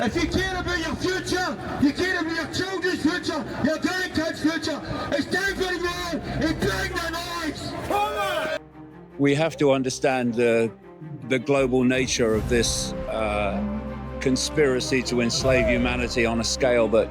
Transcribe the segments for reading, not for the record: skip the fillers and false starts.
If you care about your future, you care about your children's future, your grandkids' future, it's time for you all to bring the noise. We have to understand the global nature of this conspiracy to enslave humanity on a scale that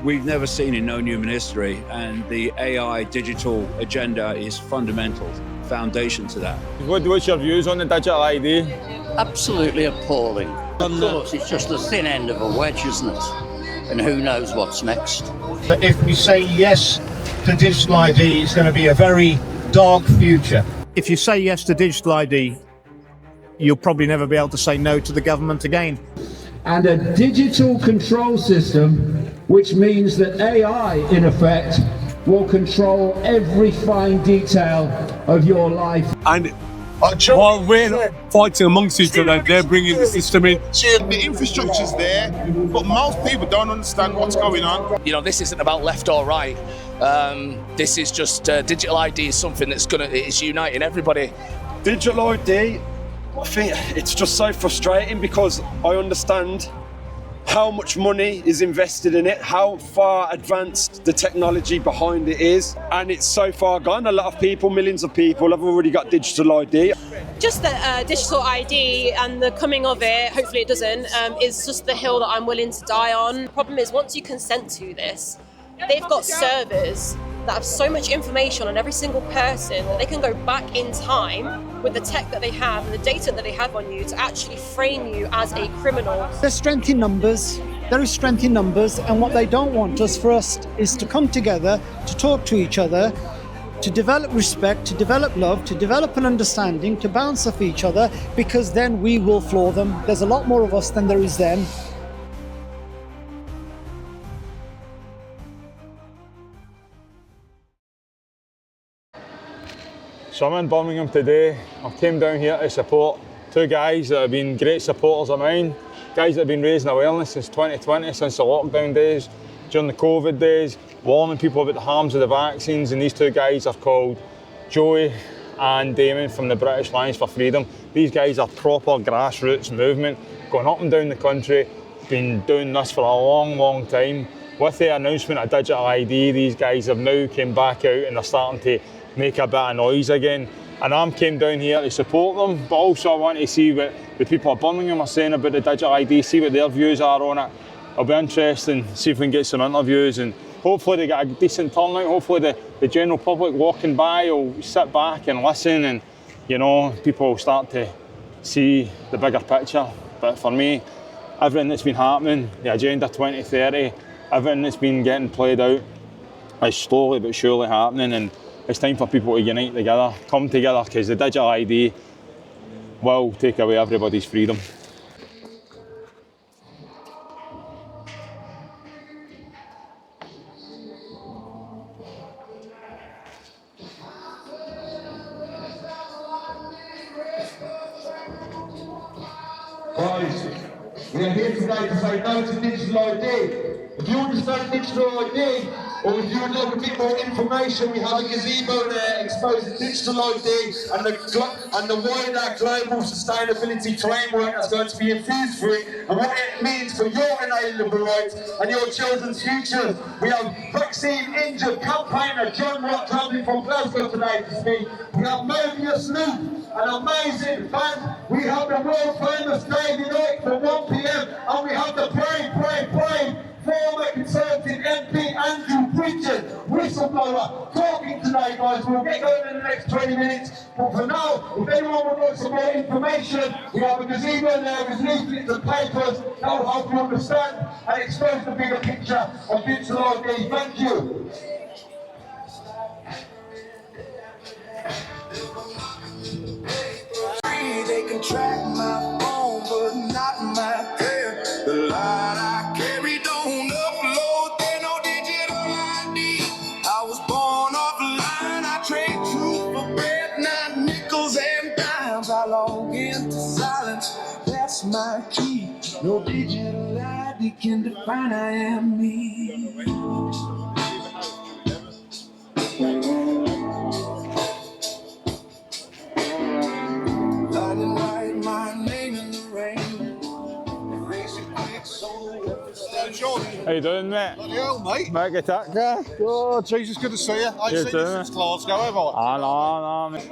we've never seen in known human history, and the AI digital agenda is fundamental foundation to that. What's your views on the digital ID? Absolutely appalling. Of course, it's just the thin end of a wedge, isn't it? And who knows what's next. But if we say yes to digital ID, it's going to be a very dark future. If you say yes to digital ID, you'll probably never be able to say no to the government again. And a digital control system, which means that AI, in effect, will control every fine detail of your life. And while we're fighting amongst each other, they're bringing the system in. The infrastructure's there, but most people don't understand what's going on. You know, this isn't about left or right. This is just digital ID is something that's it's uniting everybody. Digital ID, I think it's just so frustrating because I understand how much money is invested in it, how far advanced the technology behind it is, and it's so far gone. A lot of people, millions of people have already got digital ID. Just that digital ID and the coming of it, hopefully it doesn't, is just the hill that I'm willing to die on. The problem is once you consent to this, they've got servers that have so much information on every single person that they can go back in time with the tech that they have and the data that they have on you to actually frame you as a criminal. There's strength in numbers. There is strength in numbers, and what they don't want us for us is to come together, to talk to each other, to develop respect, to develop love, to develop an understanding, to bounce off each other, because then we will floor them. There's a lot more of us than there is them. So I'm in Birmingham today. I came down here to support two guys that have been great supporters of mine. Guys that have been raising awareness since 2020, since the lockdown days, during the COVID days, warning people about the harms of the vaccines. And these two guys are called Joey and Damon from the British Alliance for Freedom. These guys are proper grassroots movement, going up and down the country, been doing this for a long, long time. With the announcement of digital ID, these guys have now came back out and they're starting to make a bit of noise again. And I came down here to support them, but also I want to see what the people of Birmingham are saying about the digital ID, see what their views are on it. It'll be interesting, see if we can get some interviews, and hopefully they get a decent turnout. Hopefully the general public walking by will sit back and listen, and you know, people will start to see the bigger picture. But for me, everything that's been happening, the Agenda 2030, everything that's been getting played out is slowly but surely happening, and it's time for people to unite together, come together, because the digital ID will take away everybody's freedom. Guys, we are here today to say no to digital ID. If you understand digital ID, or if you would like a bit more information, we have a gazebo there exposing digital ID and the wider global sustainability framework that's going to be infused for it, and what it means for your inalienable rights and your children's future. We have vaccine injured campaigner John Rock travelling from Glasgow today to speak. We have Mobius Loop, an amazing band. We have the world famous David Icke from 1 PM, and we have the brave former Conservative MP Andrew Bridgen, whistleblower, talking today, guys. We'll get going in the next 20 minutes, but for now, if anyone would like some more information, we have a gazebo there with leaflets and papers that will help you understand and expose the bigger picture of digital ID. Thank you. They can track my phone, but not my prayer. The line I carry don't upload, there no digital ID. I was born offline, I trade truth for bread, not nickels and dimes. I log into silence, that's my key. No digital ID can define I am me. I didn't write my name in the rain. Erase it quick. How you doing, mate? Hell, mate. Mate, get that guy. Oh, Jesus, good to see you. I've seen you since Glasgow, have I? Ah, no, mate.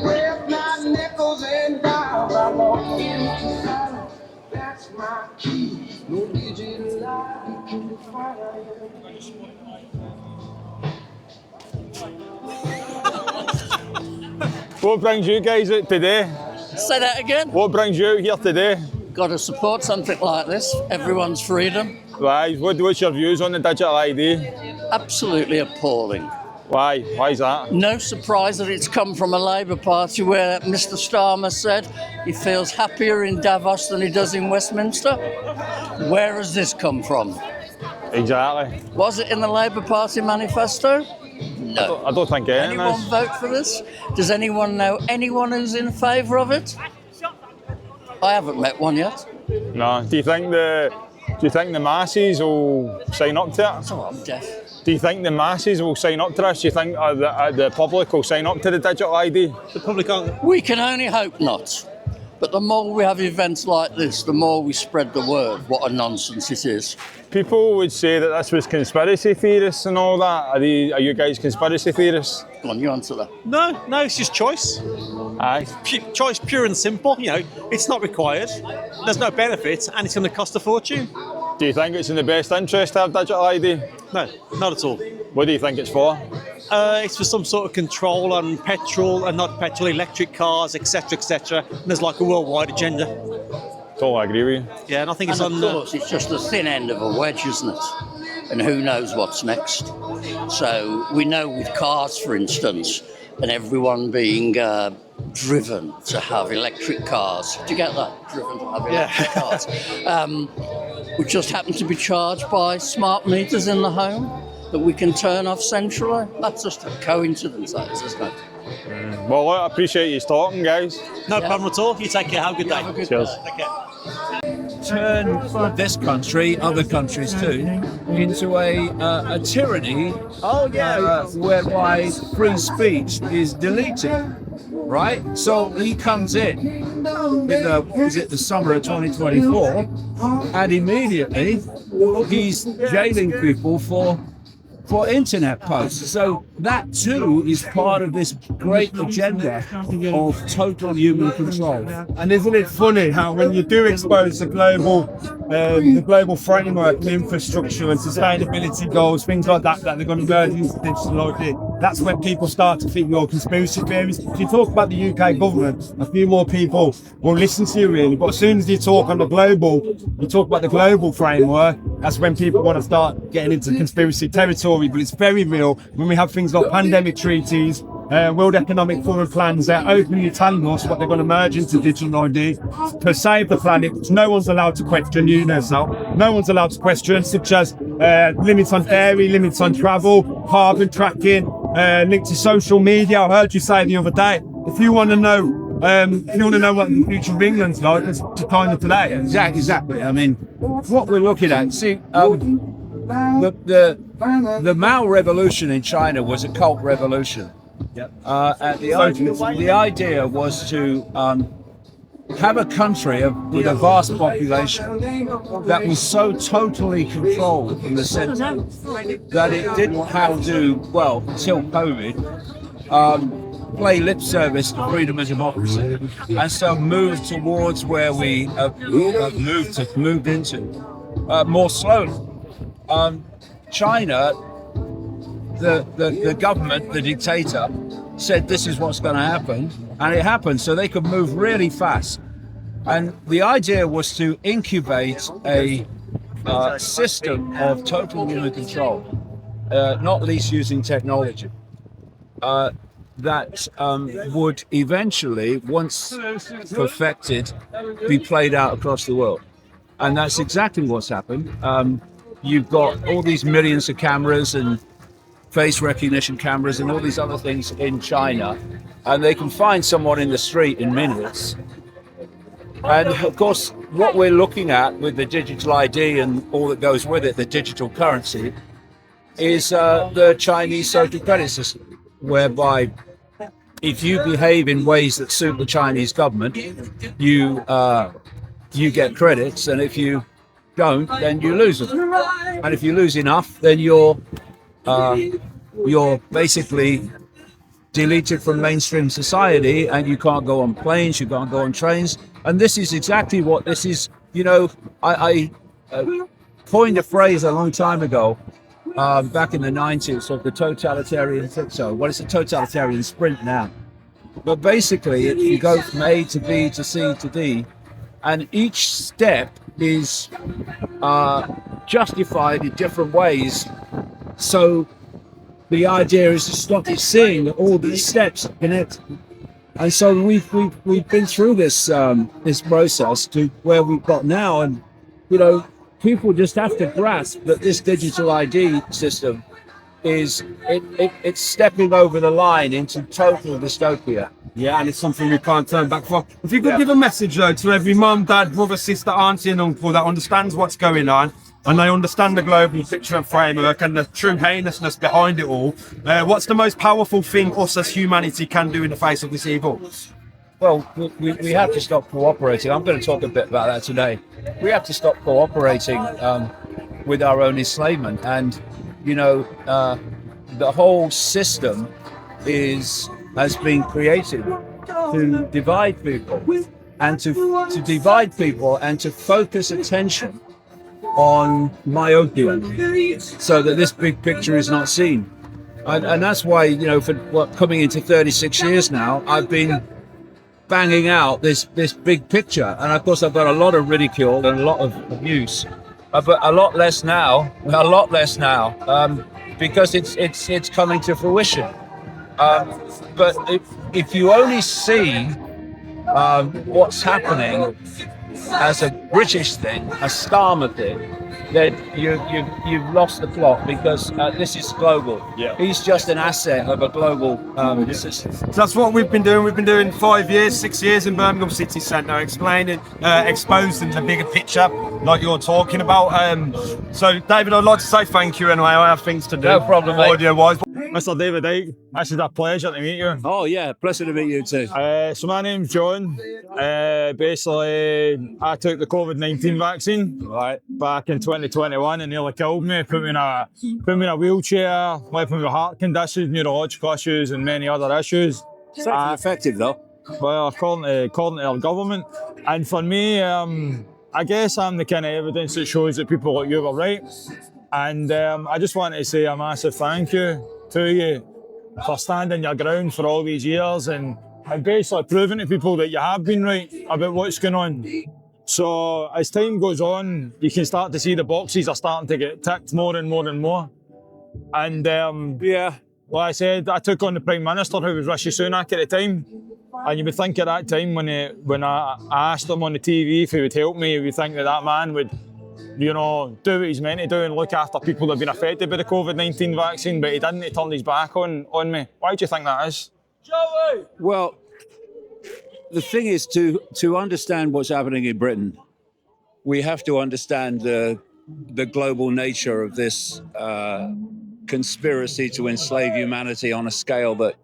With my nickels and dimes, I walk into silence. That's my key. No digital ID can define What brings you guys out today? Say that again. What brings you out here today? Got to support something like this. Everyone's freedom. Why? What's your views on the digital ID? Absolutely appalling. Why? Why is that? No surprise that it's come from a Labour Party where Mr Starmer said he feels happier in Davos than he does in Westminster. Where has this come from? Exactly. Was it in the Labour Party manifesto? No. I don't think anything Anyone is. vote for this? Does anyone know anyone who's in favour of it? I haven't met one yet. No. Do you think the masses will sign up to it? Oh, I'm deaf. Do you think the masses will sign up to this? Do you think the public will sign up to the digital ID? The public aren't. We can only hope not. But the more we have events like this, the more we spread the word. What a nonsense it is. People would say that this was conspiracy theorists and all that. Are you guys conspiracy theorists? Go on, you answer that. No, it's just choice. Aye. Choice, pure and simple. You know, it's not required. There's no benefit, and it's going to cost a fortune. Do you think it's in the best interest to have digital ID? No, not at all. What do you think it's for? It's for some sort of control on petrol and not petrol, electric cars, etc., etc. There's like a worldwide agenda. Totally agree with you. Yeah, and I think And it's of on. course, it's just the thin end of a wedge, isn't it? And who knows what's next? So we know with cars, for instance, and everyone being driven to have electric cars. Do you get that? Driven to have electric cars. Which just happen to be charged by smart meters in the home that we can turn off centrally. That's just a coincidence, that is, isn't it? Well, I appreciate you talking, guys. No problem at all. You take care. Have a good day. Have a good Cheers. day. Take care. Turn this country, other countries too, into a tyranny. Whereby free speech is deleted. Right? So he comes in the summer of 2024, and immediately he's jailing people for internet posts. So that too is part of this great agenda of total human control. And isn't it funny how when you do expose the global framework and infrastructure and sustainability goals, things like that they're going to merge into digital ID, that's when people start to think you're conspiracy theories. If you talk about the UK government, a few more people will listen to you really, but as soon as you talk about the global framework, that's when people want to start getting into conspiracy territory. But it's very real when we have things like pandemic treaties, World Economic Forum plans. They're openly telling us what they're going to merge into digital ID to save the planet, which no one's allowed to question. You know, so no one's allowed to question, such as limits on dairy, limits on travel, carbon tracking, linked to social media. I heard you say the other day, if you want to know what the future of England's like, it's the time of today. Exactly. I mean, what we're looking at, see, the Mao revolution in China was a cult revolution. And the idea was to have a country with a vast population that was so totally controlled in the sense that it didn't have to, well, until COVID, play lip service to freedom and democracy, and so move towards where we moved into more slowly. China, the government, the dictator, said this is what's going to happen, and it happened. So they could move really fast, and the idea was to incubate a system of total human control, not least using technology. That would eventually, once perfected, be played out across the world. And that's exactly what's happened. you've got all these millions of cameras and face recognition cameras and all these other things in China, and they can find someone in the street in minutes. And of course, what we're looking at with the digital ID and all that goes with it, the digital currency, is the Chinese social credit system, whereby if you behave in ways that suit the Chinese government, you get credits, and if you don't, then you lose them. And if you lose enough, then you're basically deleted from mainstream society, and you can't go on planes, you can't go on trains. And this is exactly what this is. You know, I coined a phrase a long time ago, back in the 90s, of the totalitarian so what is a totalitarian sprint now? But basically, you go from A to B to C to D, and each step is justified in different ways. So the idea is to stop you seeing that all these steps are connected. And so we've been through this this process to where we've got now, and you know, people just have to grasp that this digital ID system is it's stepping over the line into total dystopia. Yeah, and it's something we can't turn back from. If you could give a message though to every mum, dad, brother, sister, auntie and uncle that understands what's going on, and they understand the global picture and framework and the true heinousness behind it all, what's the most powerful thing us as humanity can do in the face of this evil? Well, we have to stop cooperating. I'm going to talk a bit about that today. We have to stop cooperating with our own enslavement. And, you know, the whole system has been created to divide people and to divide people and to focus attention on myopia, so that this big picture is not seen. And that's why, you know, for coming into 36 years now, I've been banging out this big picture. And of course, I've got a lot of ridicule and a lot of abuse, but a lot less now, because it's coming to fruition. But if you only see what's happening as a British thing, a Starmer thing, then you've lost the plot, because this is global. Yeah. He's just an asset of a global system. So that's what we've been doing. We've been doing 5 years, 6 years in Birmingham City Centre, explaining, exposing the bigger picture, like you're talking about. So, David, I'd like to say thank you anyway. I have things to do. No problem, mate. Audio-wise. Mr. David Icke, this is a pleasure to meet you. Oh yeah, pleasure to meet you too. So my name's John. Basically, I took the COVID-19 vaccine back in 2021, and nearly killed me. Put me in a wheelchair, left me with heart conditions, neurological issues, and many other issues. It's actually effective though. Well, according to our government. And for me, I guess I'm the kind of evidence that shows that people like you were right. And I just wanted to say a massive thank you to you for standing your ground for all these years and basically proving to people that you have been right about what's going on. So as time goes on, you can start to see the boxes are starting to get ticked more and more and more. And yeah, like I said, I took on the Prime Minister, who was Rishi Sunak at the time. And you would think at that time, when I asked him on the TV if he would help me, you would think that man would, you know, do what he's meant to do and look after people that have been affected by the COVID-19 vaccine, but he didn't. He turned his back on me. Why do you think that is? Joey! Well, the thing is, to understand what's happening in Britain, we have to understand the global nature of this conspiracy to enslave humanity on a scale that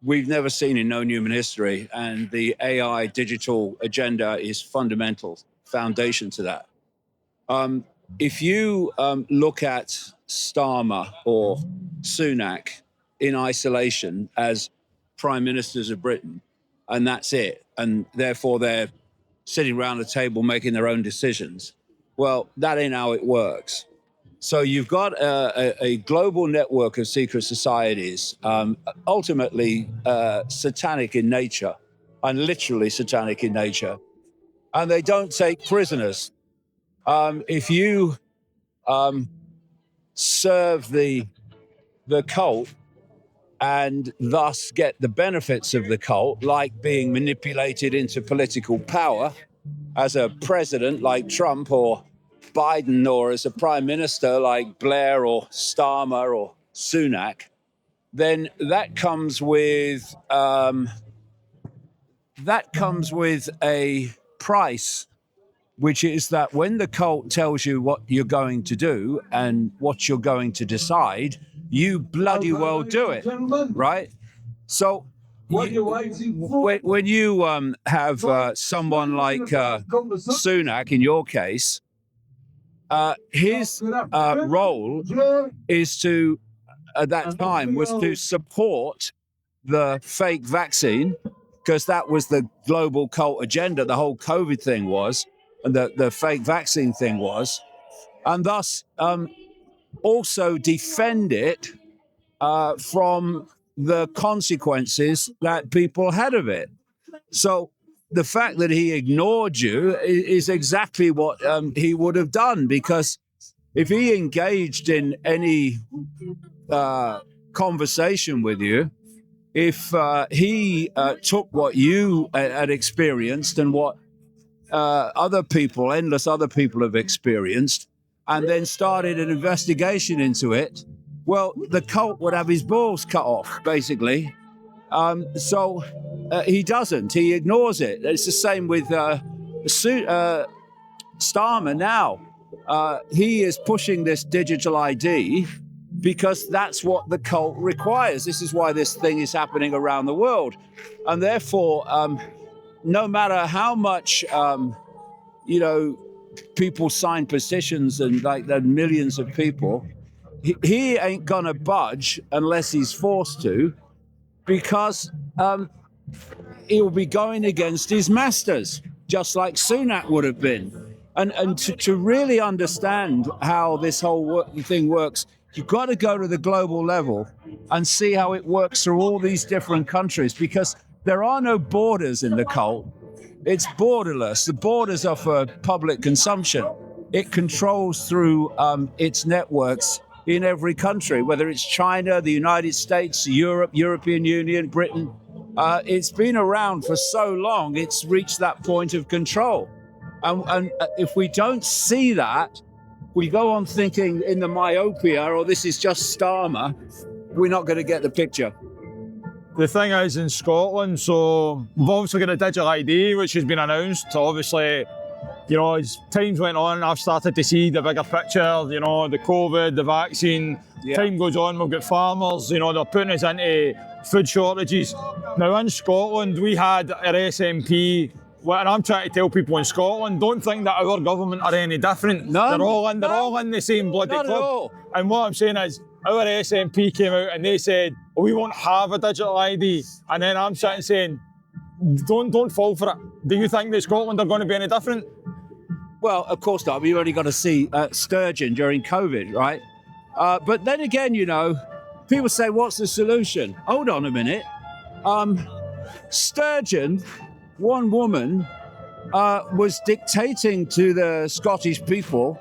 we've never seen in known human history. And the AI digital agenda is fundamental foundation to that. If you look at Starmer or Sunak in isolation as prime ministers of Britain, and that's it, and therefore they're sitting around the table making their own decisions, well, that ain't how it works. So you've got a global network of secret societies, ultimately satanic in nature, and literally satanic in nature, and they don't take prisoners. If you serve the cult and thus get the benefits of the cult, like being manipulated into political power as a president like Trump or Biden or as a prime minister like Blair or Starmer or Sunak, then that comes with a price, which is that when the cult tells you what you're going to do and what you're going to decide, you bloody well do it, right? So when you have someone like Sunak, in your case, his role is to, at that time, was to support the fake vaccine, because that was the global cult agenda, the whole COVID thing was, and the fake vaccine thing was, and thus also defend it from the consequences that people had of it. So the fact that he ignored you is exactly what he would have done, because if he engaged in any conversation with you, if he took what you had experienced and what endless other people have experienced, and then started an investigation into it, well, the cult would have his balls cut off, basically. So he doesn't. He ignores it. It's the same with Starmer now. He is pushing this digital ID because that's what the cult requires. This is why this thing is happening around the world. And therefore, no matter how much, people sign petitions and like the millions of people, he ain't gonna budge unless he's forced to, because he'll be going against his masters, just like Sunak would have been. And to really understand how this whole thing works, you've got to go to the global level and see how it works through all these different countries, because there are no borders in the cult. It's borderless. The borders are for public consumption. It controls through its networks in every country, whether it's China, the United States, Europe, European Union, Britain. It's been around for so long, it's reached that point of control. And if we don't see that, we go on thinking in the myopia, or this is just Starmer, we're not going to get the picture. The thing is, in Scotland, so we've obviously got a digital ID, which has been announced. So obviously, as times went on, I've started to see the bigger picture, the COVID, the vaccine. Yeah. Time goes on, we've got farmers, they're putting us into food shortages. Now in Scotland, we had our SNP, and I'm trying to tell people in Scotland, don't think that our government are any different. None. They're all in the same bloody Not club. at all. And what I'm saying is, our SNP came out and they said, we won't have a digital ID. And then I'm sitting saying, don't fall for it. Do you think that Scotland are going to be any different? Well, of course not. We've only got to see Sturgeon during COVID, right? But then again, people say, what's the solution? Hold on a minute. Sturgeon, one woman, was dictating to the Scottish people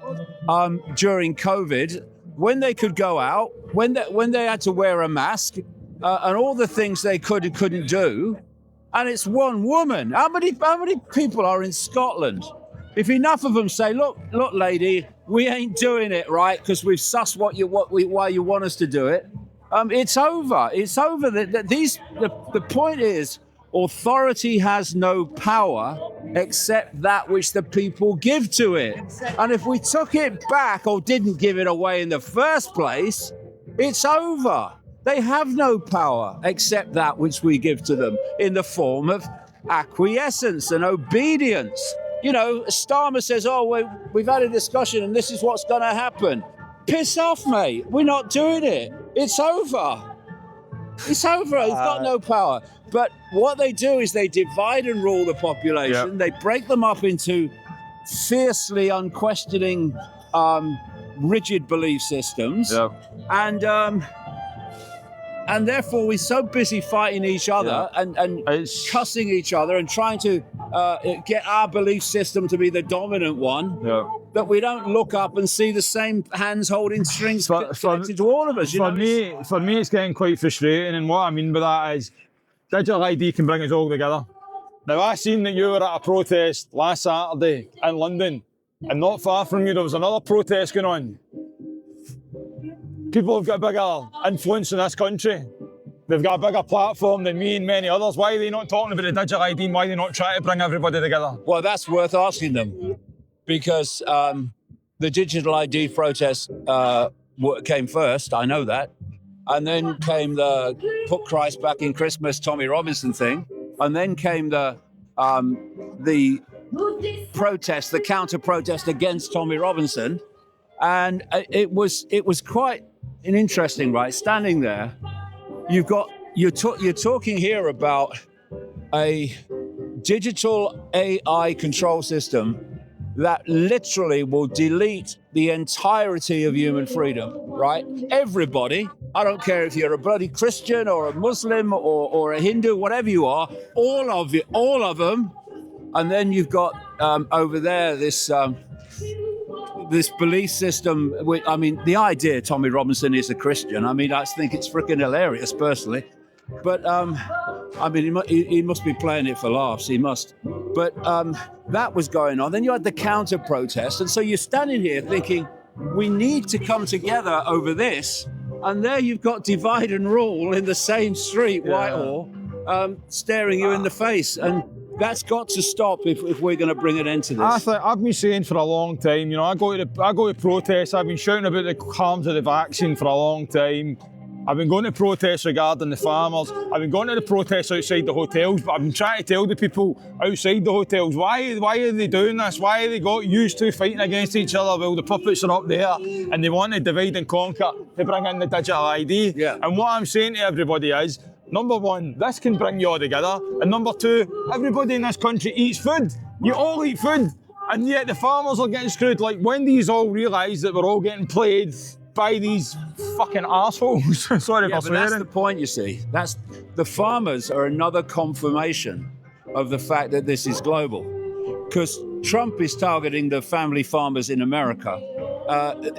during COVID when they could go out, when they had to wear a mask, and all the things they could and couldn't do. And it's one woman. How many people are in Scotland? If enough of them say, look, lady, we ain't doing it, right, because we've sussed why you want us to do it, it's over. It's over. The point is, authority has no power except that which the people give to it. And if we took it back or didn't give it away in the first place, it's over. They have no power except that which we give to them in the form of acquiescence and obedience. Starmer says, we've had a discussion and this is what's going to happen. Piss off, mate. We're not doing it. It's over. It's over. He's got no power. But what they do is they divide and rule the population. Yep. They break them up into fiercely unquestioning, rigid belief systems. Yep. And therefore we're so busy fighting each other and cussing each other and trying to get our belief system to be the dominant one, that we don't look up and see the same hands holding strings connected to all of us. For me, it's getting quite frustrating, and what I mean by that is digital ID can bring us all together. Now, I seen that you were at a protest last Saturday in London. And not far from you, there was another protest going on. People have got a bigger influence in this country. They've got a bigger platform than me and many others. Why are they not talking about the digital ID and why are they not trying to bring everybody together? Well, that's worth asking them, because the digital ID protest came first, I know that. And then came the Put Christ Back in Christmas, Tommy Robinson thing. And then came the protest, the counter-protest against Tommy Robinson. And it was quite an interesting, right? Standing there, you're talking here about a digital AI control system that literally will delete the entirety of human freedom, right? Everybody, I don't care if you're a bloody Christian or a Muslim or a Hindu, whatever you are, all of them. And then you've got over there this belief system. I mean, the idea Tommy Robinson is a Christian, I mean, I think it's freaking hilarious personally. But I mean, he must be playing it for laughs. He must. But that was going on. Then you had the counter protest, and so you're standing here thinking, we need to come together over this. And there you've got divide and rule in the same street, Whitehall, staring you in the face. And that's got to stop if we're going to bring an end to this. I've been saying for a long time, you know, I go to protests. I've been shouting about the harms of the vaccine for a long time. I've been going to protests regarding the farmers. I've been going to the protests outside the hotels, but I've been trying to tell the people outside the hotels, why are they doing this? Why are they got used to fighting against each other while the puppets are up there and they want to divide and conquer to bring in the digital ID? Yeah. And what I'm saying to everybody is, number one, this can bring you all together. And number two, everybody in this country eats food. You all eat food. And yet the farmers are getting screwed. Like, when do you all realise that we're all getting played by these fucking arseholes? Sorry for swearing. That's the point, you see. The farmers are another confirmation of the fact that this is global. Because Trump is targeting the family farmers in America.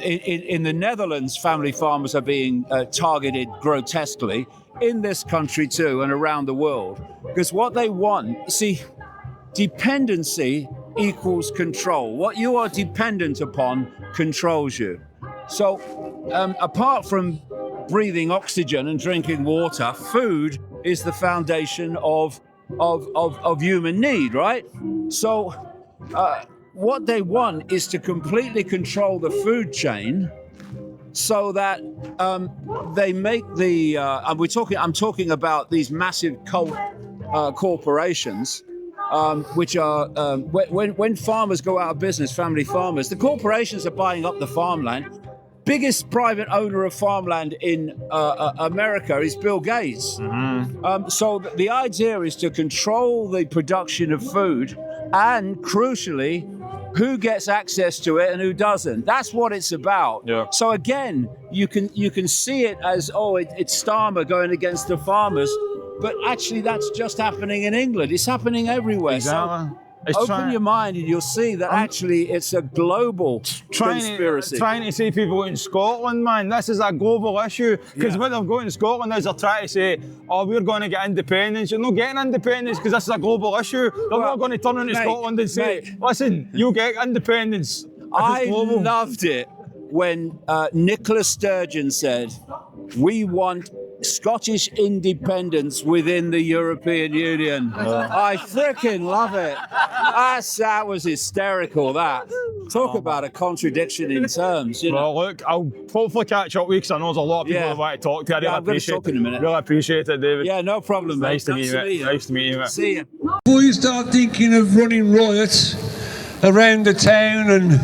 In the Netherlands, family farmers are being targeted grotesquely. In this country too, and around the world. Because what they want, see, dependency equals control. What you are dependent upon controls you. So, apart from breathing oxygen and drinking water, food is the foundation of human need, right? So, what they want is to completely control the food chain, so that they make the. I'm talking about these massive cult corporations, which are when farmers go out of business, family farmers, the corporations are buying up the farmland. Biggest private owner of farmland in America is Bill Gates. Mm-hmm. So the idea is to control the production of food and, crucially, who gets access to it and who doesn't. That's what it's about. Yeah. So again, you can see it as, it's Starmer going against the farmers, but actually that's just happening in England. It's happening everywhere. Exactly. So open your mind and you'll see that actually it's a global conspiracy. Trying to say people in Scotland, man, this is a global issue. Because when they're going to Scotland is they're trying to say, we're going to get independence. You're not getting independence because this is a global issue. They're not going to turn into Scotland and say, listen, you get independence. I loved it when Nicola Sturgeon said, we want Scottish independence within the European Union. I freaking love it. That was hysterical, that. Talk about a contradiction in terms. You know? Well, look, I'll hopefully catch up with you because I know there's a lot of people that want to talk to you. I really appreciate it. In a minute. Really appreciate it, David. Yeah, no problem, mate. Nice to meet you. Nice to meet you, mate. See you. Before you start thinking of running riots around the town and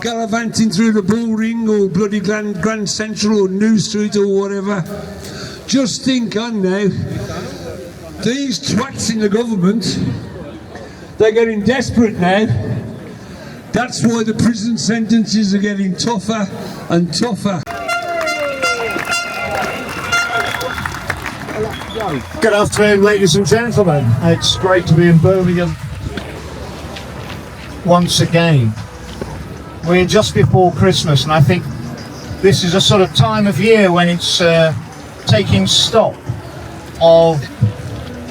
gallivanting through the Bull Ring or bloody Grand Central or New Street or whatever, just think on now, these twats in the government, they're getting desperate now. That's why the prison sentences are getting tougher and tougher. Good afternoon, ladies and gentlemen. It's great to be in Birmingham once again. We're just before Christmas, and I think this is a sort of time of year when it's taking stock of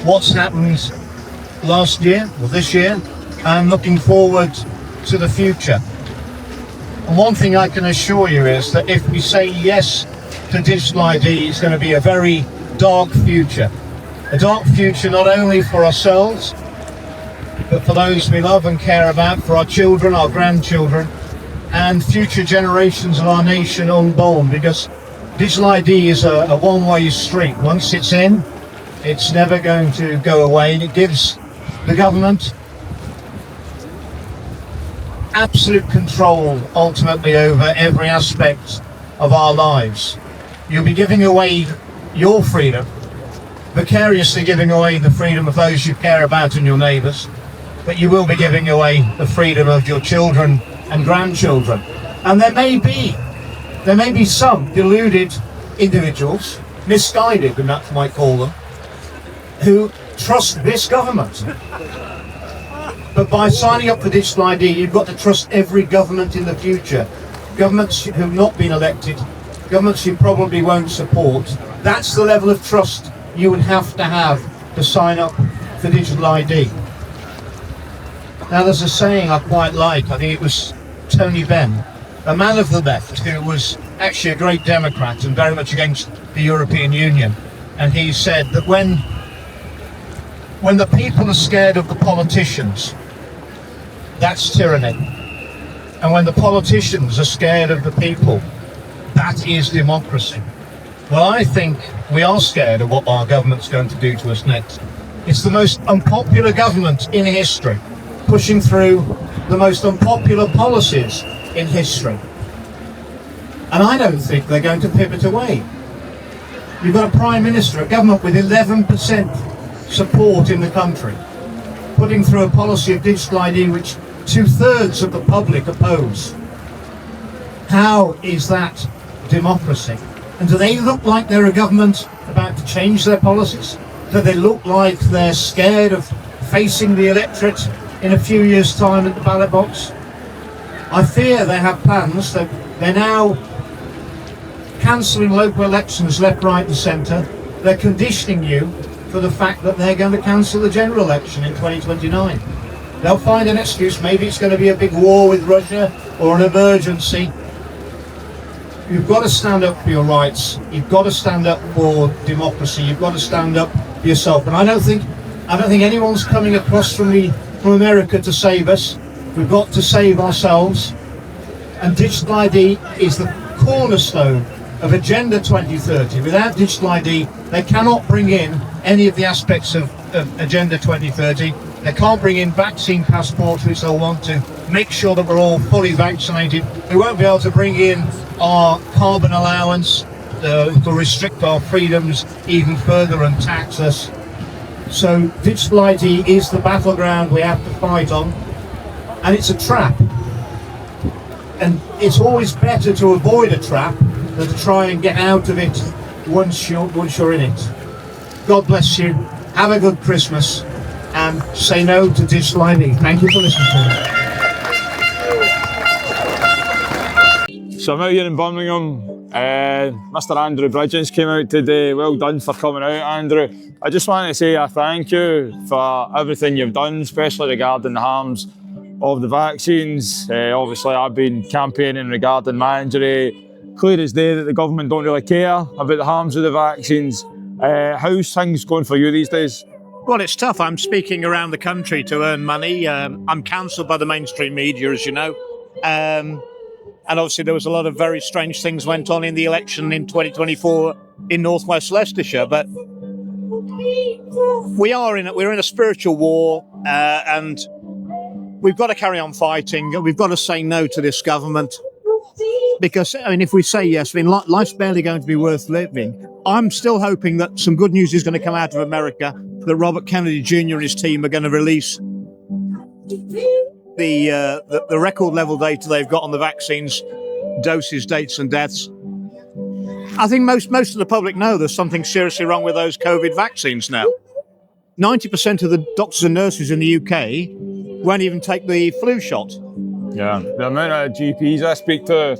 what's happened last year or this year and looking forward to the future. And one thing I can assure you is that if we say yes to digital ID, it's going to be a very dark future. A dark future not only for ourselves, but for those we love and care about, for our children, our grandchildren, and future generations of our nation unborn, because digital ID is a one-way street. Once it's in, it's never going to go away, and it gives the government absolute control ultimately over every aspect of our lives. You'll be giving away your freedom, vicariously giving away the freedom of those you care about and your neighbours, but you will be giving away the freedom of your children and grandchildren. And there may be some deluded individuals, misguided, we might call them, who trust this government. But by signing up for digital ID, you've got to trust every government in the future. Governments who have not been elected, governments you probably won't support. That's the level of trust you would have to sign up for digital ID. Now there's a saying I quite like, I think it was Tony Benn, a man of the left who was actually a great Democrat and very much against the European Union. And he said that when the people are scared of the politicians, that's tyranny. And when the politicians are scared of the people, that is democracy. Well, I think we are scared of what our government's going to do to us next. It's the most unpopular government in history, pushing through the most unpopular policies in history. And I don't think they're going to pivot away. You've got a Prime Minister, a government with 11% support in the country, putting through a policy of digital ID which 2/3 of the public oppose. How is that democracy? And do they look like they're a government about to change their policies? Do they look like they're scared of facing the electorate in a few years' time at the ballot box? I fear they have plans that they're now cancelling local elections left, right and centre. They're conditioning you for the fact that they're going to cancel the general election in 2029. They'll find an excuse, maybe it's going to be a big war with Russia or an emergency. You've got to stand up for your rights, you've got to stand up for democracy, you've got to stand up for yourself. And I don't think anyone's coming across from America to save us. We've got to save ourselves. And digital ID is the cornerstone of Agenda 2030. Without digital ID, they cannot bring in any of the aspects of Agenda 2030. They can't bring in vaccine passports, which they'll want to make sure that we're all fully vaccinated. We won't be able to bring in our carbon allowance to restrict our freedoms even further and tax us. So digital ID is the battleground we have to fight on, and it's a trap. And it's always better to avoid a trap than to try and get out of it once you're in it. God bless you. Have a good Christmas. And say no to digital ID. Thank you for listening to me. So I'm out here in Birmingham. Mr. Andrew Bridgen came out today. Well done for coming out, Andrew. I just want to say a thank you for everything you've done, especially regarding the harms of the vaccines. Obviously, I've been campaigning regarding my injury. Clear as day that the government don't really care about the harms of the vaccines. How's things going for you these days? Well, it's tough. I'm speaking around the country to earn money. I'm cancelled by the mainstream media, as you know. And obviously there was a lot of very strange things went on in the election in 2024 in northwest Leicestershire. But we're in a spiritual war, and we've got to carry on fighting. We've got to say no to this government. Because, I mean, if we say yes, I mean, life's barely going to be worth living. I'm still hoping that some good news is going to come out of America, that Robert Kennedy Jr. and his team are going to release the record level data they've got on the vaccines, doses, dates and deaths. I think most of the public know there's something seriously wrong with those COVID vaccines now. 90% of the doctors and nurses in the UK won't even take the flu shot. Yeah, the amount of GPs I speak to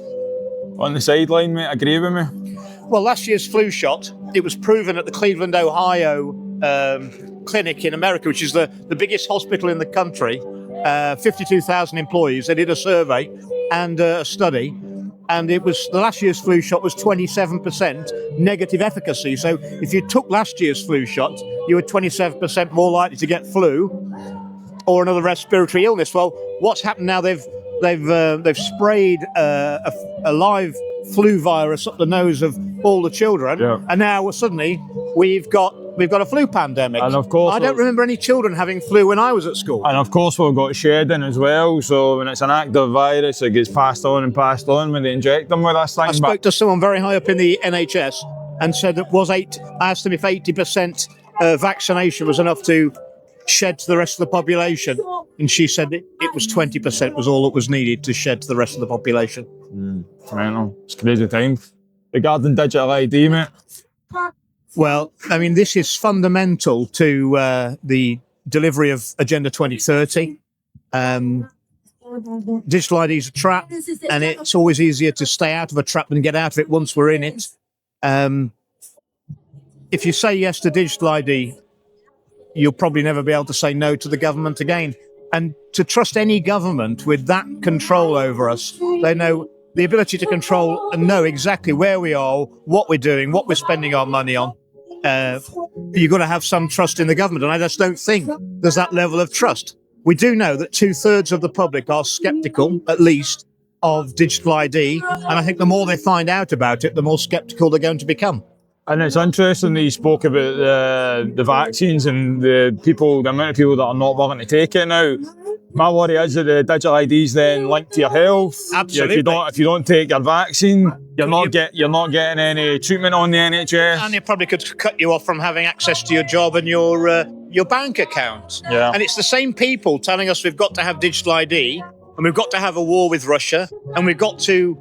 on the sideline, mate, agree with me. Well, last year's flu shot, it was proven at the Cleveland, Ohio clinic in America, which is the biggest hospital in the country, 52,000 employees. They did a survey. and a study, and it was the last year's flu shot was 27% negative efficacy. So if you took last year's flu shot, you were 27% more likely to get flu or another respiratory illness. Well, what's happened now? They've sprayed a live flu virus up the nose of all the children, and now suddenly we've got a flu pandemic. And of course, I don't remember any children having flu when I was at school. And of course, we've got shedding as well. So when it's an active virus, it gets passed on when they inject them with this thing. I spoke to someone very high up in the NHS and said that I asked them if 80% vaccination was enough to shed to the rest of the population, and she said it was 20% was all that was needed to shed to the rest of the population. I know, it's crazy time. Regarding digital ID, mate. Well, I mean, this is fundamental to the delivery of Agenda 2030. Digital ID is a trap, and it's always easier to stay out of a trap than get out of it once we're in it. If you say yes to digital ID, you'll probably never be able to say no to the government again. And to trust any government with that control over us, they know the ability to control and know exactly where we are, what we're doing, what we're spending our money on. You've got to have some trust in the government, and I just don't think there's that level of trust. We do know that 2/3 of the public are sceptical, at least, of digital ID, and I think the more they find out about it, the more sceptical they're going to become. And it's interesting that you spoke about the vaccines and the amount of people that are not willing to take it now. My worry is that the digital ID is then linked to your health. Absolutely. If you don't take your vaccine, you're not getting any treatment on the NHS. And it probably could cut you off from having access to your job and your bank account. Yeah. And it's the same people telling us we've got to have digital ID, and we've got to have a war with Russia, and we've got to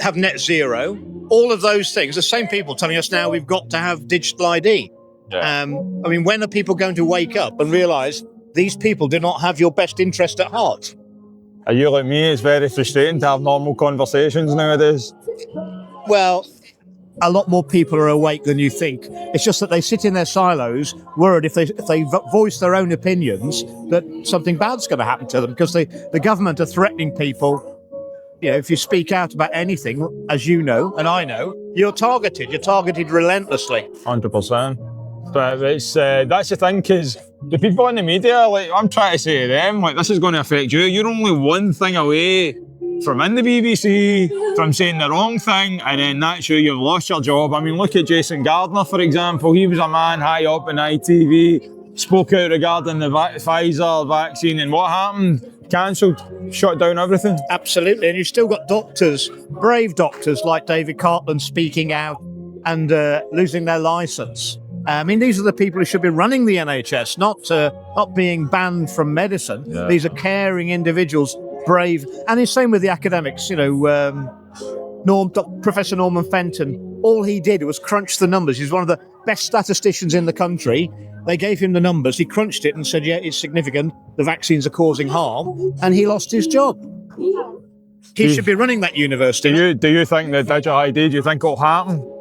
have net zero. All of those things, the same people telling us now we've got to have digital ID. Yeah. I mean, when are people going to wake up and realise these people do not have your best interest at heart? Are you like me? It's very frustrating to have normal conversations nowadays. Well, a lot more people are awake than you think. It's just that they sit in their silos, worried if they voice their own opinions that something bad's going to happen to them, because the government are threatening people. You know, if you speak out about anything, as you know, and I know, you're targeted. You're targeted relentlessly. 100%. But it's that's the thing, because the people in the media, like, I'm trying to say to them, like, this is going to affect you. You're only one thing away from in the BBC, from saying the wrong thing, and then that's you. You've lost your job. I mean, look at Jason Gardner, for example. He was a man high up in ITV, spoke out regarding the Pfizer vaccine, and what happened? Cancelled, shut down everything. Absolutely, and you've still got doctors, brave doctors like David Cartland speaking out and losing their licence. I mean, these are the people who should be running the NHS, not being banned from medicine. Yeah. These are caring individuals, brave, and the same with the academics. You know, Professor Norman Fenton, all he did was crunch the numbers. He's one of the best statisticians in the country. They gave him the numbers, he crunched it and said, yeah, it's significant, the vaccines are causing harm, and he lost his job. He should be running that university. Do you think that digital ID, do you think it'll happen?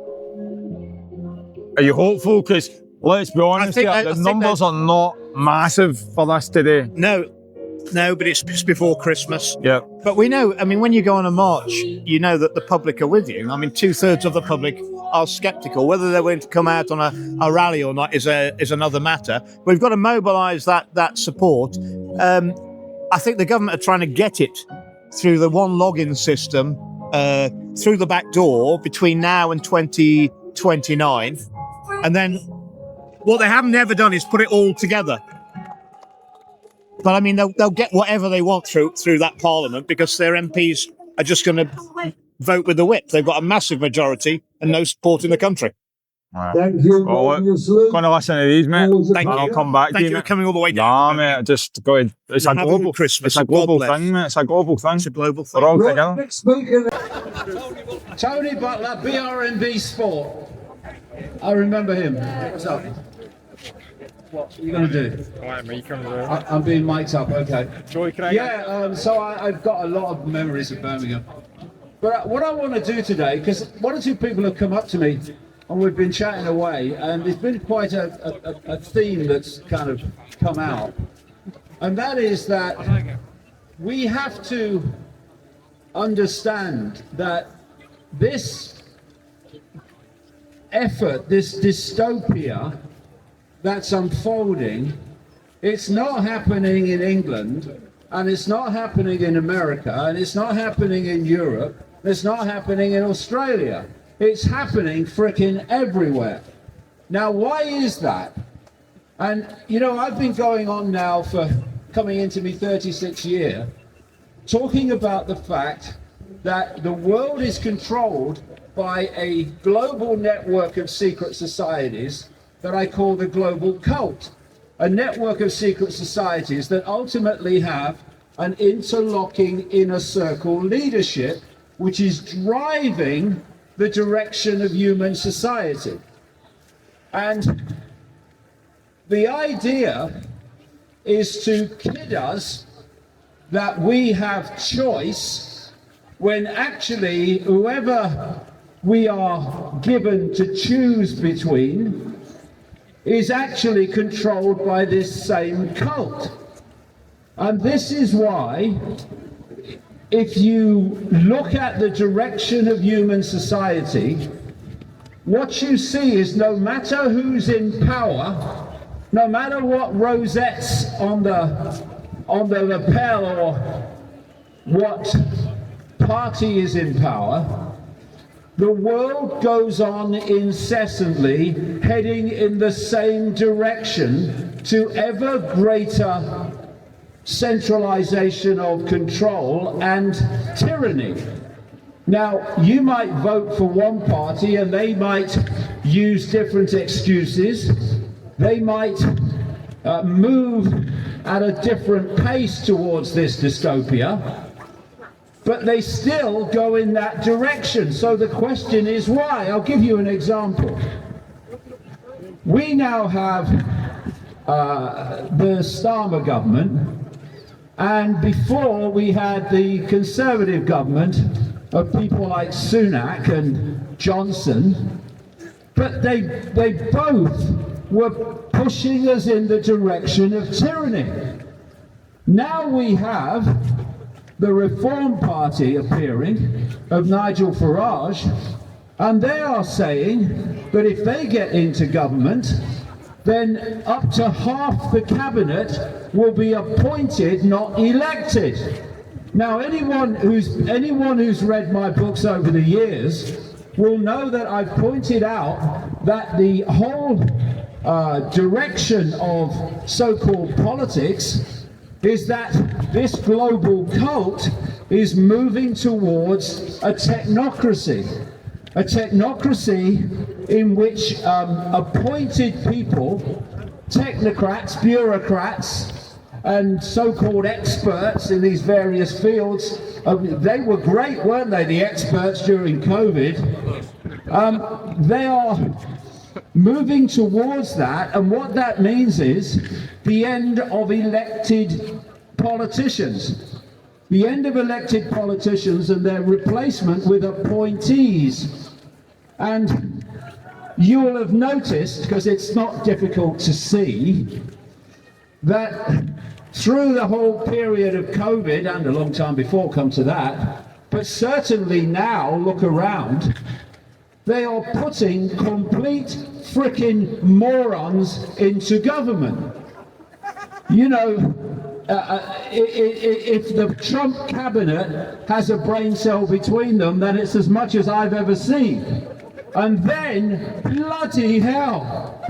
Are you hopeful? Because let's be honest, the numbers are not massive for this today. No, but it's just before Christmas. Yeah. But we know, I mean, when you go on a march, you know that the public are with you. I mean, 2/3 of the public are sceptical. Whether they're going to come out on a rally or not is another matter. We've got to mobilise that support. I think the government are trying to get it through the one login system, through the back door between now and 2029. And then what they haven't ever done is put it all together. But I mean, they'll get whatever they want through that parliament, because their MPs are just going to vote with the whip. They've got a massive majority and no support in the country. Right. Thank you. Well, going to listen to these, mate. Thank you. I'll come back to you. Thank you for coming all the way down. Nah, mate. Just go ahead. It's a global Christmas. It's a global thing, mate. It's a global thing. It's a global thing. We're all together. Tony Butler, BRNB Sport. I remember him. What's up? What are you going to do? I'm being mic'd up, okay. Joy, can I? Yeah, so I've got a lot of memories of Birmingham. But what I want to do today, because one or two people have come up to me and we've been chatting away, and there's been quite a theme that's kind of come out. And that is that we have to understand that this effort, this dystopia that's unfolding, it's not happening in England, and it's not happening in America, and it's not happening in Europe, and it's not happening in Australia. It's happening frickin' everywhere. Now, why is that? And, you know, I've been going on now for coming into my 36th year, talking about the fact that the world is controlled by a global network of secret societies that I call the global cult. A network of secret societies that ultimately have an interlocking inner circle leadership, which is driving the direction of human society. And the idea is to kid us that we have choice, when actually whoever we are given to choose between is actually controlled by this same cult. And this is why, if you look at the direction of human society, what you see is no matter who's in power, no matter what rosettes on the lapel or what party is in power, the world goes on incessantly heading in the same direction to ever greater centralization of control and tyranny. Now, you might vote for one party and they might use different excuses. They might move at a different pace towards this dystopia, but they still go in that direction. So the question is why? I'll give you an example. We now have the Starmer government, and before we had the Conservative government of people like Sunak and Johnson, but they both were pushing us in the direction of tyranny. Now we have the Reform Party appearing, of Nigel Farage, and they are saying that if they get into government, then up to half the cabinet will be appointed, not elected. Now, anyone who's read my books over the years will know that I've pointed out that the whole direction of so-called politics is that this global cult is moving towards a technocracy in which appointed people, technocrats, bureaucrats, and so-called experts in these various fields, they were great, weren't they, the experts during COVID? They are moving towards that, and what that means is the end of elected politicians. The end of elected politicians and their replacement with appointees. And you will have noticed, because it's not difficult to see, that through the whole period of COVID, and a long time before, come to that, but certainly now, look around, they are putting complete frickin' morons into government. You know, if the Trump cabinet has a brain cell between them, then it's as much as I've ever seen. And then, bloody hell,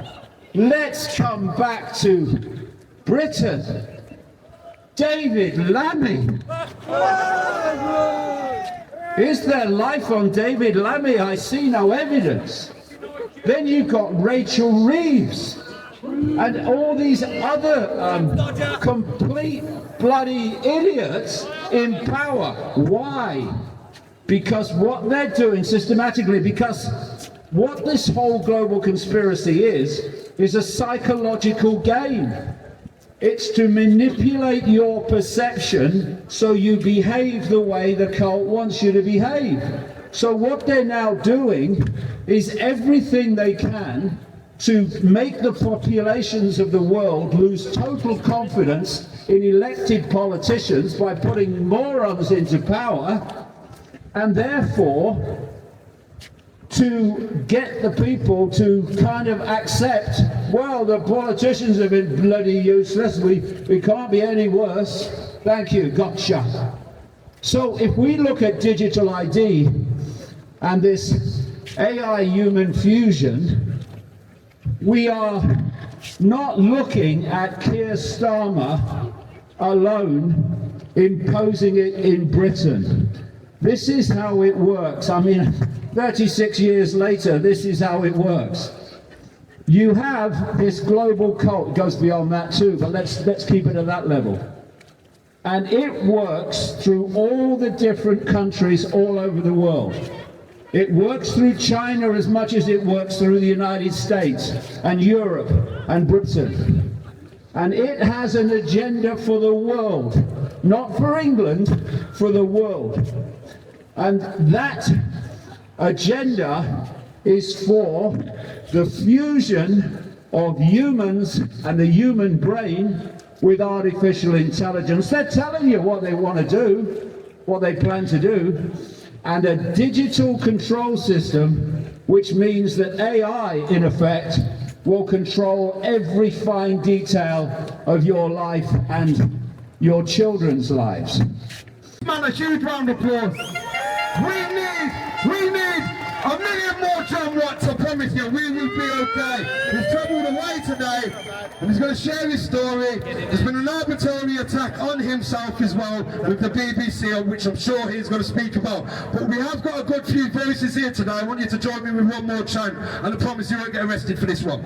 let's come back to Britain. David Lammy. Is there life on David Lammy? I see no evidence. Then you've got Rachel Reeves and all these other complete bloody idiots in power. Why? Because what they're doing systematically, because what this whole global conspiracy is a psychological game. It's to manipulate your perception so you behave the way the cult wants you to behave. So what they're now doing is everything they can to make the populations of the world lose total confidence in elected politicians by putting morons into power, And therefore, to get the people to kind of accept, well, the politicians have been bloody useless, we can't be any worse. Thank you, gotcha. So if we look at digital ID and this AI human fusion, we are not looking at Keir Starmer alone imposing it in Britain. This is how it works. I mean, 36 years later, this is how it works. You have this global cult, it goes beyond that too, but let's keep it at that level. And it works through all the different countries all over the world. It works through China as much as it works through the United States and Europe and Britain. And it has an agenda for the world, not for England, for the world. And that agenda is for the fusion of humans and the human brain with artificial intelligence. They're telling you what they want to do, what they plan to do, and a digital control system, which means that AI, in effect, will control every fine detail of your life and your children's lives. Man, a huge round of applause. We need a million more John Watts, I promise you, we will be okay. He's travelled away today and he's going to share his story. There's been an arbitrary attack on himself as well with the BBC, which I'm sure he's going to speak about. But we have got a good few voices here today. I want you to join me with one more chant, and I promise you won't get arrested for this one.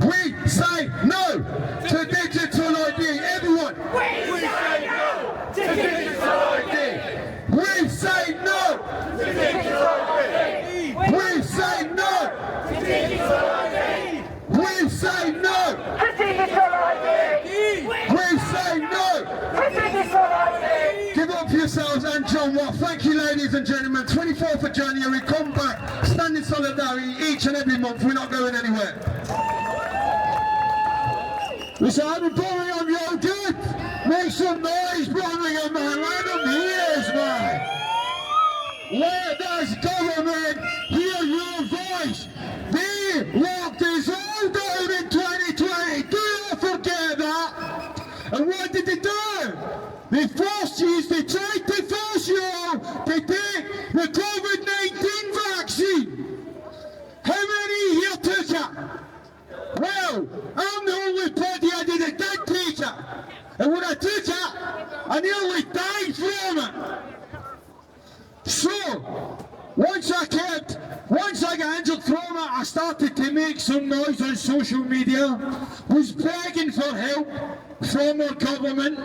We say no to digital ID, everyone! We say no to digital ID! We say no to digital ID! We say no to digital ID! We say no to digital ID! We say no to digital ID! Give up for yourselves and John Watt. Thank you, ladies and gentlemen. 24th of January, come back, stand in solidarity each and every month. We're not going anywhere. Listen, I'm Birmingham, you're good. Make some noise, Birmingham, man. Let them hear us, man. Let this government hear your voice. They locked us all down in 2020. Do not forget that. And what did they do? They forced you, they tried to force you all to take the COVID-19 vaccine. How many here took it? Well, I'm the only bloody idiot that did take it. And when I took it, I nearly died from it. So, once I got injured from it, I started to make some noise on social media, was begging for help from our government.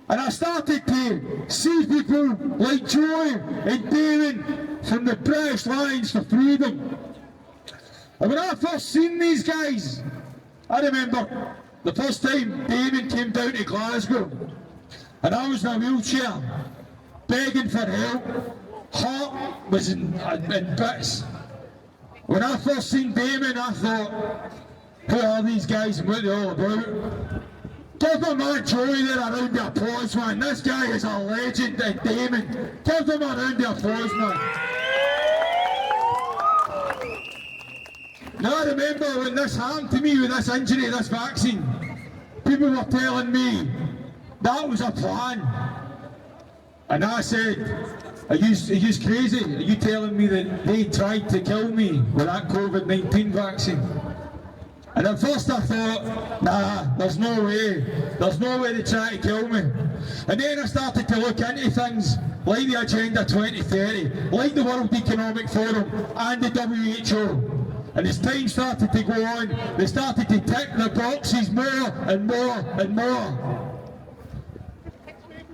And I started to see people like Joy and David from the British Lions for Freedom. And when I first seen these guys, I remember the first time Damon came down to Glasgow and I was in a wheelchair, begging for help, heart was in bits. When I first seen Damon, I thought, who are these guys and what they're all about? Give them a joy there, a round of applause, man. This guy is a legend, Damon. Give them a round of applause, man. Now I remember when this happened to me with this injury, this vaccine, people were telling me that was a plan. And I said, are you crazy? Are you telling me that they tried to kill me with that COVID-19 vaccine? And at first I thought, nah, there's no way. There's no way they try to kill me. And then I started to look into things like the Agenda 2030, like the World Economic Forum and the WHO. And as time started to go on, they started to tick the boxes more and more and more.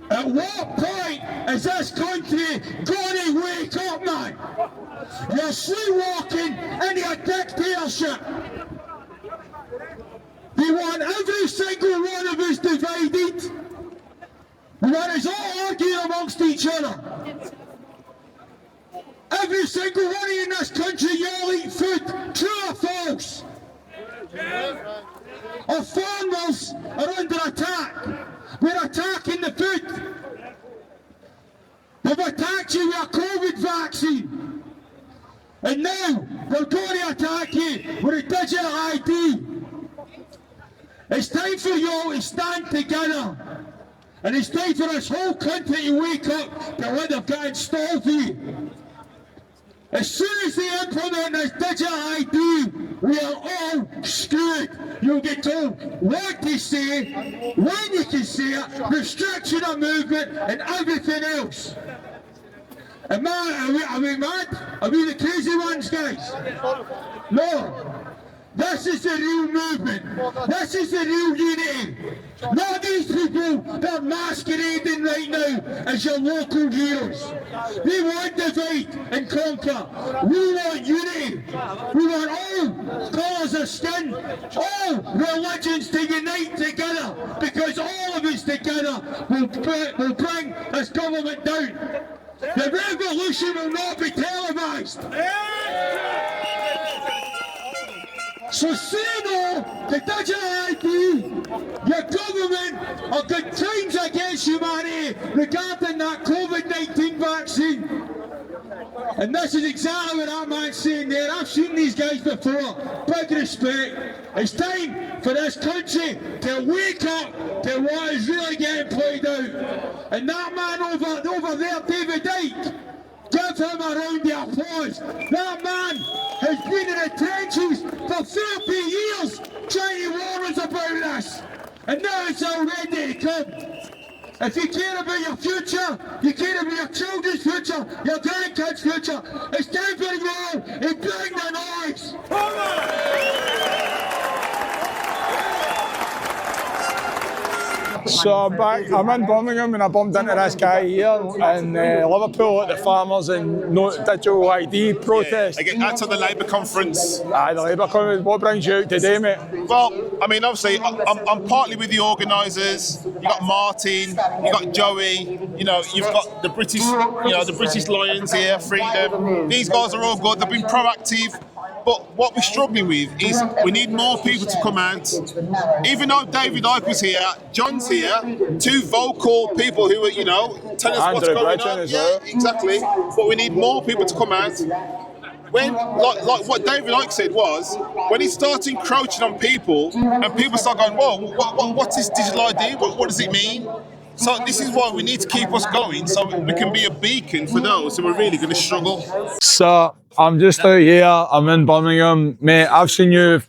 At what point is this country going to wake up, man? You're sleepwalking into a dictatorship. They want every single one of us divided. They want us all arguing amongst each other. Every single one of you in this country, you all eat food. True or false? Our farmers are under attack. We're attacking the food. And now they're going to attack you with a digital ID. It's time for you all to stand together. And it's time for this whole country to wake up to what they've got installed for you. As soon as they implement this digital ID, we are all screwed. You'll get told what to say, when you can say it, restriction of movement, and everything else. And man, are we mad? Are we the crazy ones, guys? No. This is the real movement. This is the real unity. Not these people that are masquerading right now as your local heroes. We want divide and conquer. We want unity. We want all colours of skin, all religions to unite together, because all of us together will bring this government down. The revolution will not be televised. So say no to digital ID. Your government have got crimes against humanity regarding that COVID-19 vaccine. And this is exactly what that man's saying there. I've seen these guys before. Big respect. It's time for this country to wake up to what is really getting played out. And that man over there, David Icke, give him a round of applause. That man has been in the trenches for 30 years trying to warn us about this. And now it's all ready to come. If you care about your future, you care about your children's future, your grandkids' future, it's time for you all to bring the noise. So I'm in Birmingham and I bumped into this guy here in Liverpool at the Farmers and Digital ID protest. Again, that's at the Labour conference. Aye, the Labour conference. What brings you out today, mate? Well, I mean, obviously, I'm partly with the organisers. You got Martin, you got Joey. You know, you've got the British, the British Lions here, Freedom. These guys are all good. They've been proactive. But what we're struggling with is we need more people to come out. Even though David Icke was here, John's here, two vocal people who are, telling us what's going on. Yeah, exactly. But we need more people to come out. When, like what David Icke said was, when he starts encroaching on people, and people start going, whoa, what's this digital ID? What does it mean? So this is why we need to keep us going, so we can be a beacon for those who are really going to struggle. So I'm just out here. I'm in Birmingham, mate. I've seen you up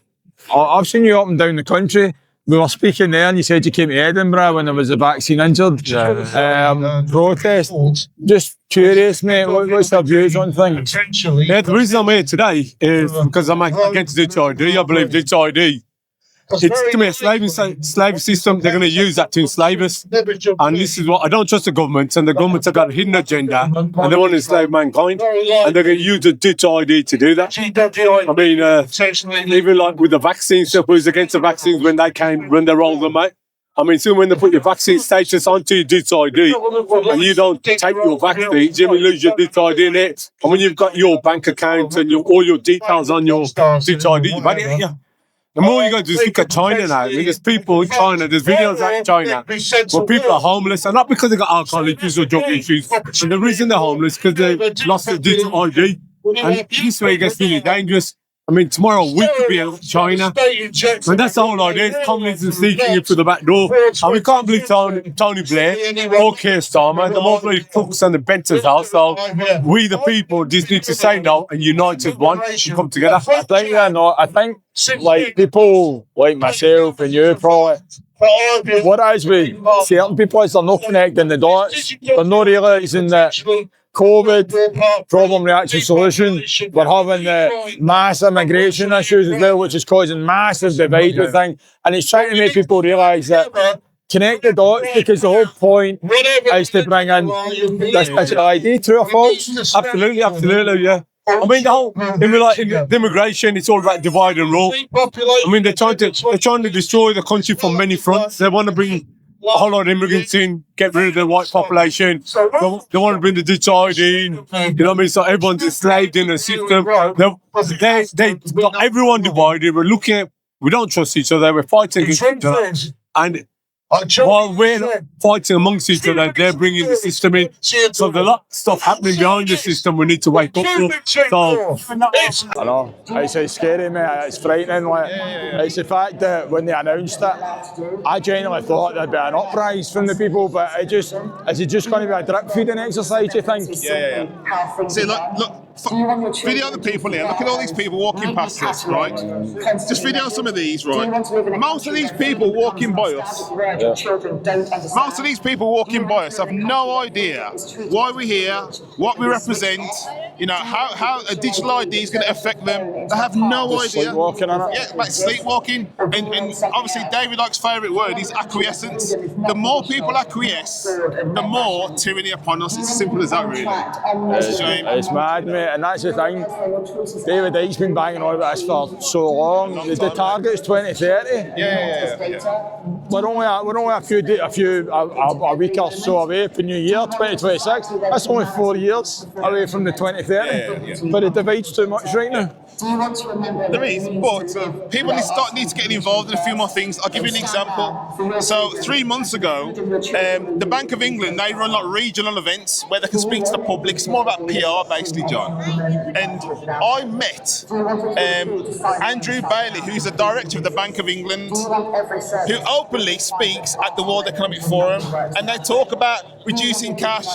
and down the country. We were speaking there, and you said you came to Edinburgh when there was a vaccine injured protest. Just curious, mate. What's your views on things? Yeah, the reason I'm here today is because I'm against digital ID. I believe digital ID. It's going to be a slave system. They're going to use that to enslave us. And this is what I don't trust the government. And the governments have got a hidden agenda and they want to enslave mankind. And they're going to use the digital ID to do that. I mean, even like with the vaccine stuff, who was against the vaccines when they rolled them out. I mean, soon when they put your vaccine status onto your digital ID and you don't take your vaccines, you will lose your digital ID in it. And when you've got your bank account and all your details on your digital ID, you've had it, haven't you? The more you go to look at China now, I mean, there's people in China, there's videos out in China where people are homeless, and not because they've got alcohol issues or drug issues. And the reason they're homeless is because they've lost their digital ID. And this way it gets really dangerous. I mean, tomorrow we could be in China. And that's the whole idea. Communism sneaking you through the back door. And we can't believe Tony Blair or Keir Starmer. The more bloody crooks and the Benton's house. So we, the people, just need to say no and unite as one and come together. I think like people like myself and you probably, what it is with certain people is they're not connecting the dots. They're not realising that COVID, problem, reaction, solution. We're having the mass immigration issues as well, which is causing massive divide with things. And it's trying to make people realise that connect the dots, because the whole point is to bring in this digital ID, true or false? Absolutely, yeah. I mean, the whole immigration, it's all about divide and rule. I mean, they're trying to destroy the country from many fronts. They want to bring a whole lot of immigrants in, get rid of the white population. They want to bring the digital ID in, you know what I mean? So everyone's enslaved in the system. They got everyone divided. We don't trust each other. We're fighting against each other. And While we're fighting amongst each other, they're bringing the system in. So there's a lot of stuff happening behind the system we need to wake up to. So, I know. It's scary, mate. It's frightening. Like, it's the fact that when they announced it, I genuinely thought there'd be an uprise from the people, but is it just going to be a drip feeding exercise, do you think? Yeah. See, look, video the people here. Look at all these people walking past us, right? Just video some of these, right? Most of these people walking by us, most of these people walking by us have no idea why we're here, what we represent, you know, how a digital ID is going to affect them. They have no idea. Sleepwalking on it. Yeah, like sleepwalking. And obviously David Icke's favourite word is acquiescence. The more people acquiesce, the more tyranny upon us. It's as simple as that, really. It's a shame. It's mad, mate, and that's the thing. David Icke's been banging on about this for so long. The target is 2030. Yeah. We're only a week or so away from New Year 2026. That's only 4 years away from the 2030. But it divides too much right now. There is, but people need to get involved in a few more things. I'll give you an example. So 3 months ago, the Bank of England, they run like regional events where they can speak to the public. It's more about PR, basically, John. And I met Andrew Bailey, who's the director of the Bank of England, who openly speaks at the World Economic Forum, and they talk about reducing cash,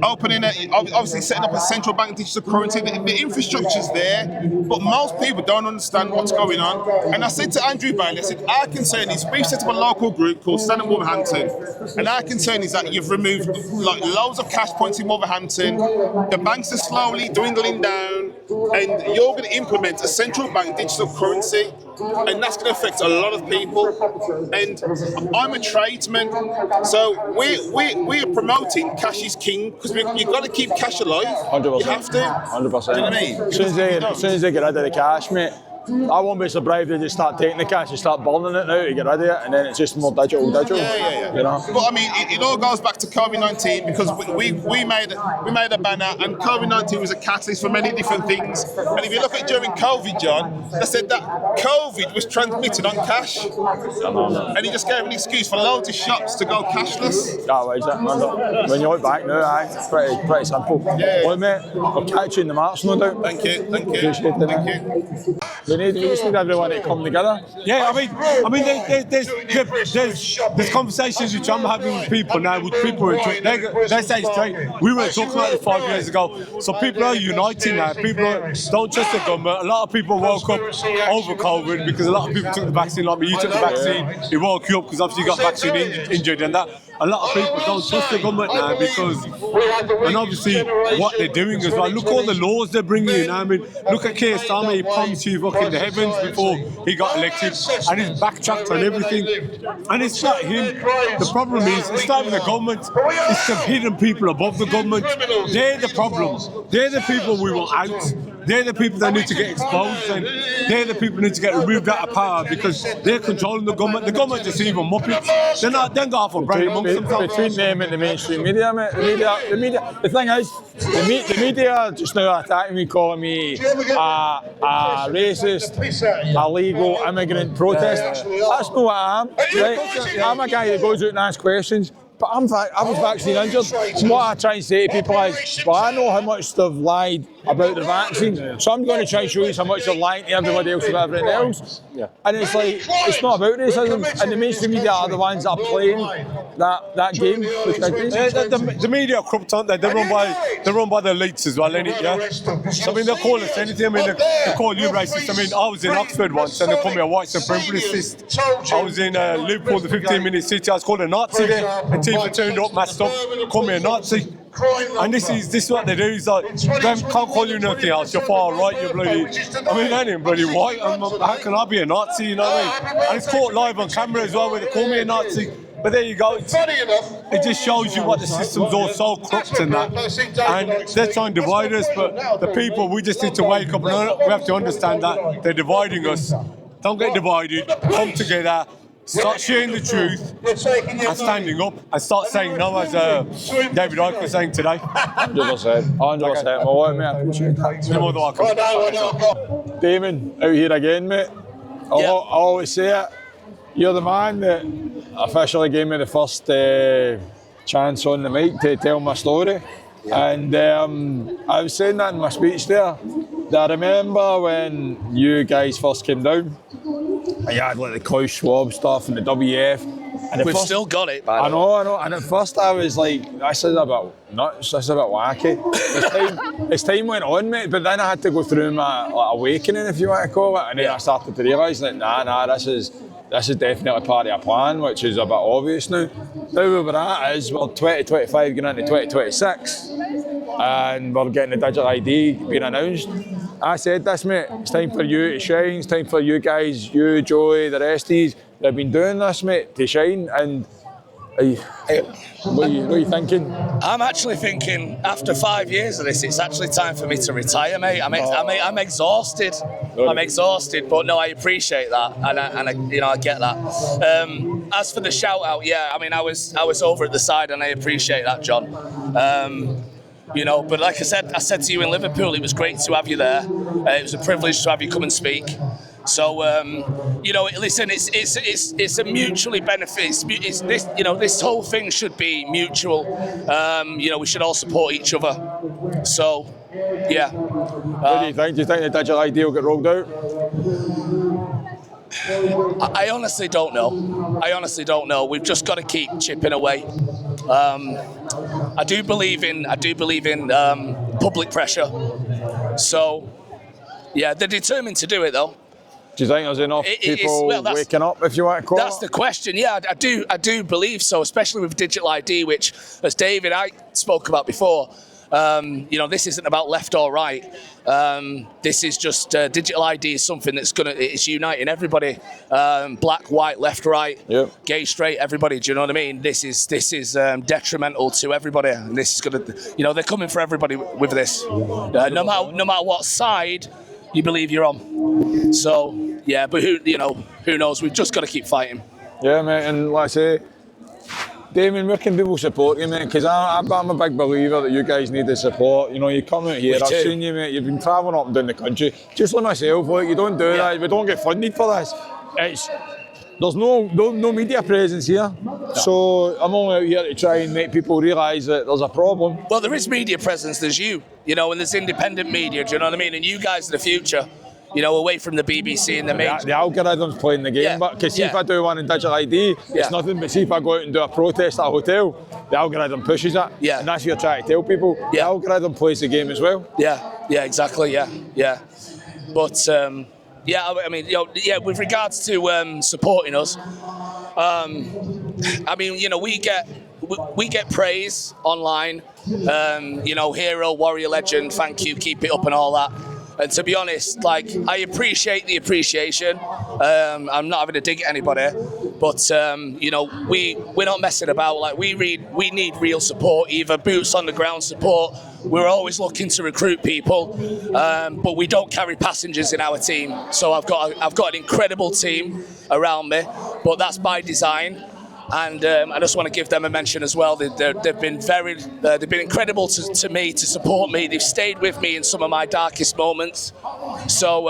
obviously setting up a central bank digital currency. The infrastructure's there, but most people don't understand what's going on. And I said to Andrew Bailey, I said, our concern is we've set up a local group called Stand Up Wolverhampton, and our concern is that you've removed like loads of cash points in Wolverhampton. The banks are slowly dwindling down, and you're going to implement a central bank digital currency, and that's going to affect a lot of people. And I'm a tradesman, so we're promoting cash is king, because you've got to keep cash alive. 100%. You have to. 100%. Do you know what I mean? As soon as they get rid of the cash, mate, I won't be surprised if they start taking the cash and start burning it now to get rid of it, and then it's just more digital. Yeah. You know? But I mean, it all goes back to COVID-19, because we made a banner, and COVID-19 was a catalyst for many different things. And if you look at during COVID, John, they said that COVID was transmitted on cash, and he just gave an excuse for loads of shops to go cashless. When you look back now, it's pretty simple. Well, mate, I'll catch you in the March, no doubt. Thank you. Appreciate it. We just need everyone to come together. yeah, I mean, there's conversations which I'm having with people now. With people, they say straight. We were talking about it 5 years ago. So people are uniting now. People don't trust the government. A lot of people woke up over COVID because a lot of people took the vaccine. Like me, you took the vaccine. It woke you up because obviously you got vaccine injured and that. A lot of people don't trust the government now because, and obviously what they're doing as well. Look at all the laws they're bringing in. I mean, look at Keir Starmer. He promised you fucking the heavens before he got elected, and he's backtracked on everything. And it's not him. The problem is, it's not even the government. It's the hidden people above the government. They're the problem. They're the people we want out. They're the people that need to get exposed, and they're the people that need to get removed out of power because they're controlling the government. The government just even muppets. They're not. They're not for brain amongst themselves. Between them and the mainstream media, mate. The media. The thing is, the media just now attacking me, calling me a racist, illegal immigrant protester. That's not what I am. Right? I'm a guy that goes out and asks questions. But I was vaccine injured. So what I try and say to people is, well, I know how much they've lied about the vaccine, so I'm going to try and show you how much they're lying to everybody else about everything else. And it's like, it's not about racism, and the mainstream media are the ones that are playing that game. The media are corrupt, aren't they? They're run by the elites as well, innit? Yeah. So I mean, they call us anything. I mean, they call you racist. I mean, I was in Oxford once, and they called me a white supremacist. I was in Liverpool, the 15-minute city. I was called a Nazi there. Antifa turned up, masked up, called me a Nazi. And this is what they do. Is like, they can't call you nothing else. You're far right. You're bloody. I mean, I ain't bloody white. How can I be a Nazi? You know what I mean? And it's caught live on camera as well, where they call me a Nazi. But there you go. It just shows you what the system's all so corrupt and that. And they're trying to divide us, but the people, we just need to wake up and we have to understand that they're dividing us. Don't get divided. Come together. Start sharing the truth and standing up and start saying no, as David Icke was saying today. 100%. 100%. Well, mate, I appreciate that. You're more than welcome. Damon, out here again, mate. I always say it. You're the man that officially gave me the first chance on the mic to tell my story. And I was saying that in my speech there, that I remember when you guys first came down, and you had like the Klaus Schwab stuff and the WF. And We've still got it, by I the way. know. And at first I was like, this is a bit nuts, this is a bit wacky. As time went on, mate, but then I had to go through my awakening, if you want to call it, and then I started to realise that, nah, this is definitely part of a plan, which is a bit obvious now. Now where we're at is we're 2025 going into 2026, and we're getting the digital ID being announced. I said this, mate, it's time for you to shine, it's time for you guys, you, Joey, the rest of these, that have been doing this, mate, to shine. And what are you thinking? I'm actually thinking, after 5 years of this, it's actually time for me to retire, mate. I'm exhausted. I'm exhausted, but no, I appreciate that, and I get that. As for the shout out, yeah, I mean, I was over at the side, and I appreciate that, John. But like I said to you in Liverpool, it was great to have you there. It was a privilege to have you come and speak. So listen, it's a mutually benefit. It's this, this whole thing should be mutual. We should all support each other. So, yeah. What do you think? Do you think the digital ID will get rolled out? I honestly don't know. We've just got to keep chipping away. I do believe in public pressure. So, yeah, they're determined to do it, though. Do you think there's enough people waking up, if you want to call it? That's the question. Yeah, I do believe so, especially with digital ID, which, as David Icke spoke about before, this isn't about left or right. This is just digital ID is something that's it's uniting everybody. Black, white, left, right, gay, straight, everybody. Do you know what I mean? This is detrimental to everybody, and this is gonna, they're coming for everybody with this. No matter what side you believe you're on. So yeah, but who knows? We've just got to keep fighting. Yeah, mate, and like I say, Damien, where can people support you, mate? Because I'm a big believer that you guys need the support. You come out here, I've seen you, mate. You've been travelling up and down the country. Just like myself, you don't do that. We don't get funded for this. There's no media presence here. No. So I'm only out here to try and make people realise that there's a problem. Well, there is media presence. There's you, and there's independent media. Do you know what I mean? And you guys are the future. Away from the BBC and the major. The algorithm's playing the game, but because if I do one in digital ID, it's nothing but see if I go out and do a protest at a hotel, the algorithm pushes it. Yeah. And that's what you're trying to tell people. Yeah. The algorithm plays the game as well. Yeah, exactly, yeah. But, with regards to supporting us, we get praise online, hero, warrior, legend, thank you, keep it up and all that. And to be honest, I appreciate the appreciation. I'm not having a dig at anybody, but we're not messing about. We need real support, either boots on the ground support. We're always looking to recruit people, but we don't carry passengers in our team. So I've got an incredible team around me, but that's by design. And I just want to give them a mention as well. They've been incredible to me, to support me. They've stayed with me in some of my darkest moments. So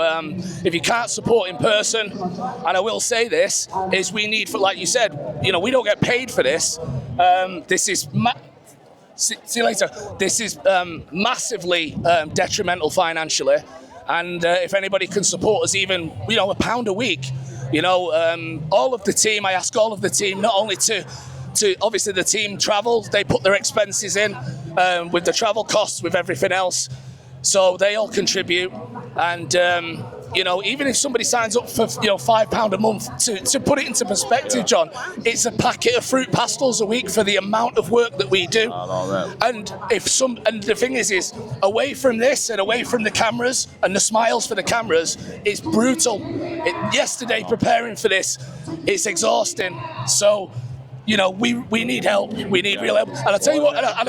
if you can't support in person, and I will say this, is we need, like you said, we don't get paid for this. This is see you later. This is massively detrimental financially. And if anybody can support us, even £1 a week. All of the team, I ask all of the team, not only to obviously the team travel, they put their expenses in with the travel costs, with everything else. So they all contribute. And, even if somebody signs up for, £5 a month, to put it into perspective, John, it's a packet of fruit pastels a week for the amount of work that we do. And the thing is away from this and away from the cameras and the smiles for the cameras, it's brutal. Yesterday preparing for this, it's exhausting. So, we need help. We need real help. And I'll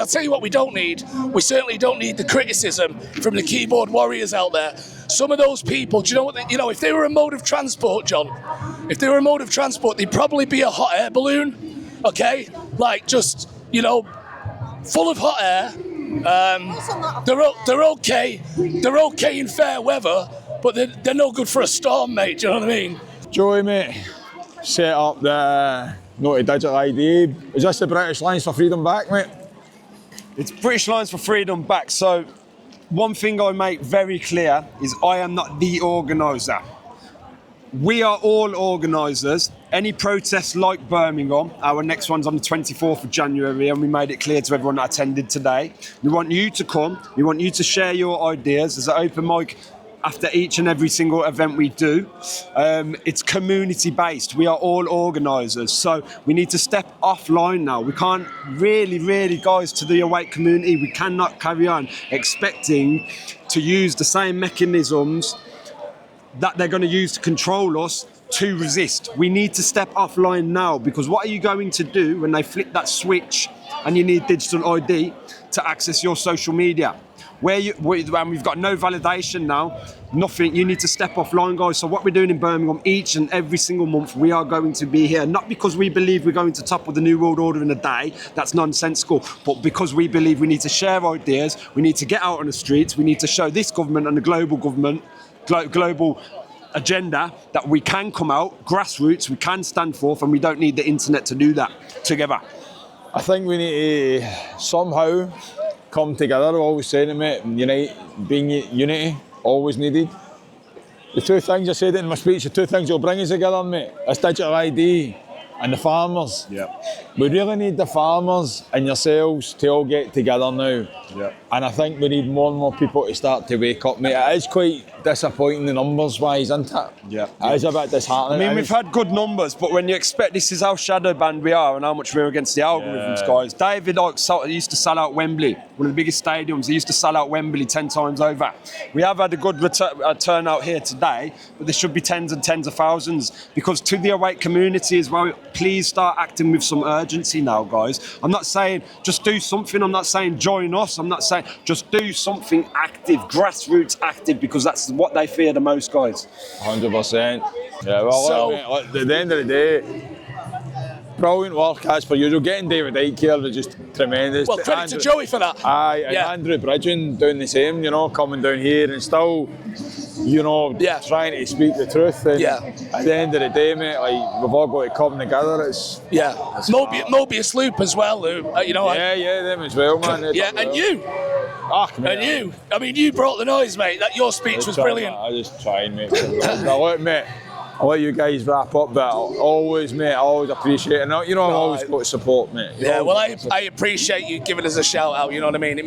tell you what we don't need. We certainly don't need the criticism from the keyboard warriors out there. Some of those people, do you know what? If they were a mode of transport, John, they'd probably be a hot air balloon. Okay, just full of hot air. They're okay. They're okay in fair weather, but they're no good for a storm, mate. Do you know what I mean? Joey, mate, set up the digital ID. Is this the British Lines for Freedom Back, mate? It's British Lines for Freedom Back. So one thing I make very clear is I am not the organiser. We are all organisers. Any protests like Birmingham, our next one's on the 24th of January, and we made it clear to everyone that attended today. We want you to come. We want you to share your ideas. There's an open mic after each and every single event we do. It's community based. We are all organisers. So we need to step offline now. We can't really, guys, to the awake community, we cannot carry on expecting to use the same mechanisms that they're going to use to control us to resist. We need to step offline now, because what are you going to do when they flip that switch and you need digital ID to access your social media? And we've got no validation now, nothing. You need to step offline, guys. So what we're doing in Birmingham each and every single month, we are going to be here, not because we believe we're going to topple the New World Order in a day, that's nonsensical, but because we believe we need to share ideas, we need to get out on the streets, we need to show this government and the global government, global agenda that we can come out, grassroots, we can stand forth, and we don't need the internet to do that together. I think we need to somehow come together. I've always said it, mate, unity, always needed. The two things, I said it in my speech, the two things will bring us together, mate, is digital ID and the farmers. We really need the farmers and yourselves to all get together now. And I think we need more and more people to start to wake up, mate. It is quite disappointing the numbers wise, isn't it? It is a bit disheartening. I mean, we've had good numbers, but when you expect, this is how shadow banned we are and how much we're against the algorithms, guys. David used to sell out Wembley, one of the biggest stadiums. He used to sell out Wembley 10 times over. We have had a good turnout here today, but there should be tens and tens of thousands, because to the awake community as well, please start acting with some urgency now, guys. I'm not saying just do something. I'm not saying join us. I'm not saying just do something active, grassroots active, because that's what they fear the most, guys. 100%. Yeah, well, so, at the end of the day, brilliant work as per usual. Getting David Icke here was just tremendous. Well, credit to Joey for that. Aye, and Andrew Bridgen doing the same, coming down here and still, trying to speak the truth. And at the end of the day, mate, we've all got to come together. It's Mobius Loop as well, Lou. Them as well, man. And you. And you. I mean, you brought the noise, mate. Your speech was brilliant. I just tried, mate. Mate, I'll let you guys wrap up, but always appreciate it. And I've always got to support, mate. I appreciate you giving us a shout out, you know what I mean?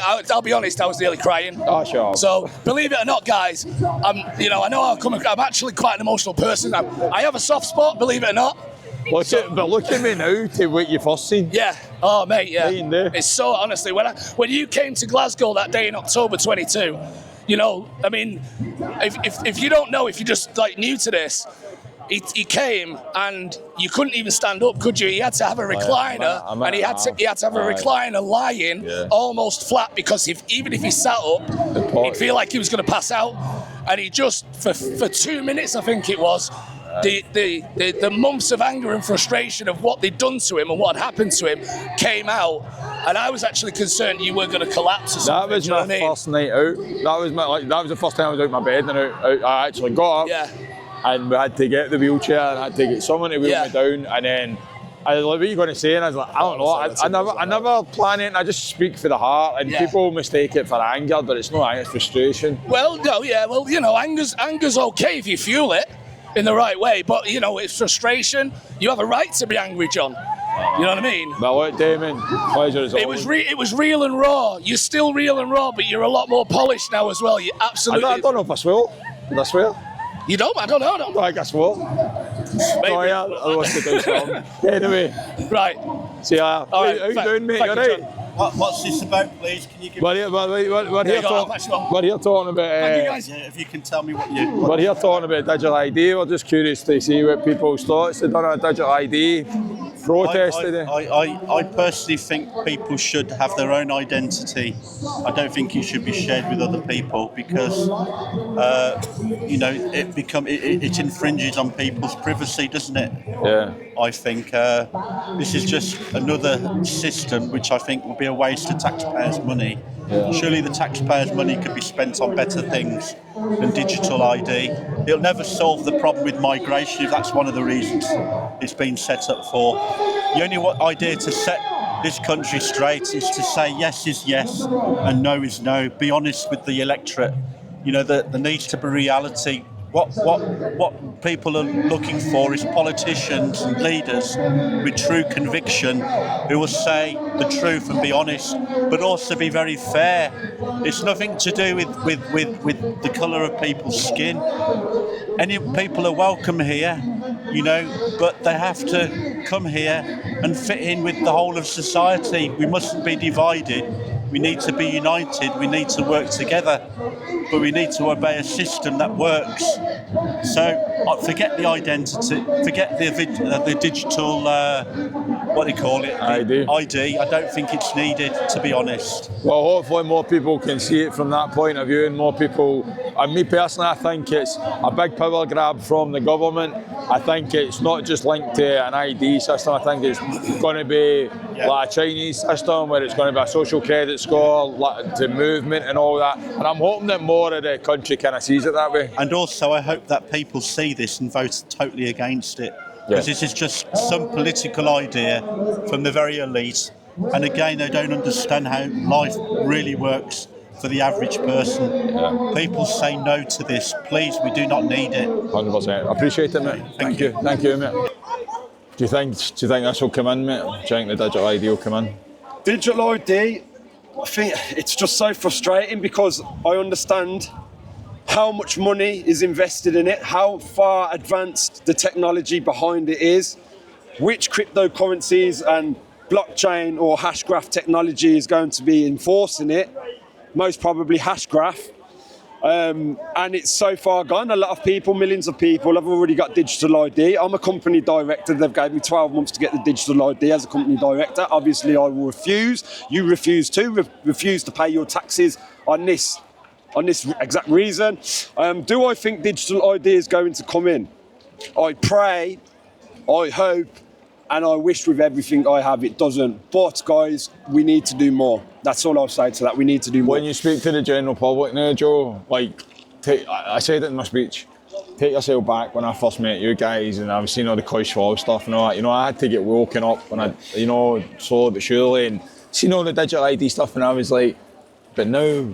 I'll be honest, I was nearly crying. Oh, sure. So, believe it or not, guys, I'm actually quite an emotional person. I have a soft spot, believe it or not. Look at me now to what you first seen. Yeah. Oh, mate, yeah. It's so, honestly, when you came to Glasgow that day in October 22, if you don't know, if you're just new to this, he came and you couldn't even stand up, could you? He had to have a recliner, and he had to have a recliner lying almost flat, because even if he sat up, he'd feel like he was going to pass out. And he just, for 2 minutes, I think it was, the months of anger and frustration of what they'd done to him and what had happened to him came out, and I was actually concerned you were going to collapse or something. That was my first night out. That was the first time I was out of my bed, and I actually got up, and we had to get the wheelchair, and I had to get someone to wheel me down, and then I was like, what are you going to say? And I was like, I don't know. I never plan it. I just speak for the heart, and people mistake it for anger, but it's not anger, it's frustration. Well, no, anger's okay if you fuel it in the right way, but it's frustration. You have a right to be angry, John. You know what I mean? Well, look, Damon, pleasure as always. It was real and raw. You're still real and raw, but you're a lot more polished now as well. You absolutely. I don't know if I swear. Did I swear? You don't? I don't know. I think I swore. Maybe. Oh, yeah, I lost to do something. Anyway. Right. See ya. How you doing, mate? You all right? What's this about, please? Can you give we're here talking about. If you can tell me what you. We're here talking about digital ID. We're just curious to see what people's thoughts are on digital ID protest today. I personally think people should have their own identity. I don't think it should be shared with other people, because it infringes on people's privacy, doesn't it? Yeah. I think this is just another system which I think will be a waste of taxpayers' money Surely the taxpayers' money could be spent on better things than digital ID. It'll never solve the problem with migration if that's one of the reasons it's been set up for. The only idea to set this country straight is to say yes is yes and no is no. Be honest with the electorate. You know, there needs to be reality. What people are looking for is politicians and leaders with true conviction who will say the truth and be honest, but also be very fair. It's nothing to do with the colour of people's skin. Any people are welcome here, you know, but they have to come here and fit in with the whole of society. We mustn't be divided. We need to be united. We need to work together, but we need to obey a system that works. So forget the identity, forget the digital, what do you call it? ID. ID. I don't think it's needed, to be honest. Well, hopefully more people can see it from that point of view, and more people, and me personally, I think it's a big power grab from the government. I think it's not just linked to an ID system. I think it's going to be like a Chinese system where it's going to be a social credit score to movement and all that. And I'm hoping that more of the country kind of sees it that way. And also I hope that people see this and vote totally against it. Because this is just some political idea from the very elite. And again, they don't understand how life really works for the average person. People say no to this. Please, we do not need it. 100%. Appreciate it, mate. Thank you. Thank you, mate. Do you think this will come in, mate? Do you think the digital ID will come in? Digital ID, I think it's just so frustrating because I understand how much money is invested in it, how far advanced the technology behind it is, which cryptocurrencies and blockchain or hash graph technology is going to be enforcing it. Most probably hash graph. And it's so far gone. A lot of people, millions of people have already got digital ID. I'm a company director. They've gave me 12 months to get the digital ID as a company director. Obviously, I will refuse. You refuse too. Refuse to pay your taxes on this exact reason. Do I think digital ID is going to come in? I pray, I hope, and I wish with everything I have it doesn't. But guys, we need to do more. That's all I'll say to that. We need to do more. When you speak to the general public now, Joe, like, I said it in my speech, take yourself back when I first met you guys and I was seeing all the Coy Schwab stuff and all that. You know, I had to get woken up when I, you know, slowly but surely, and seen all the digital ID stuff, and I was like, but now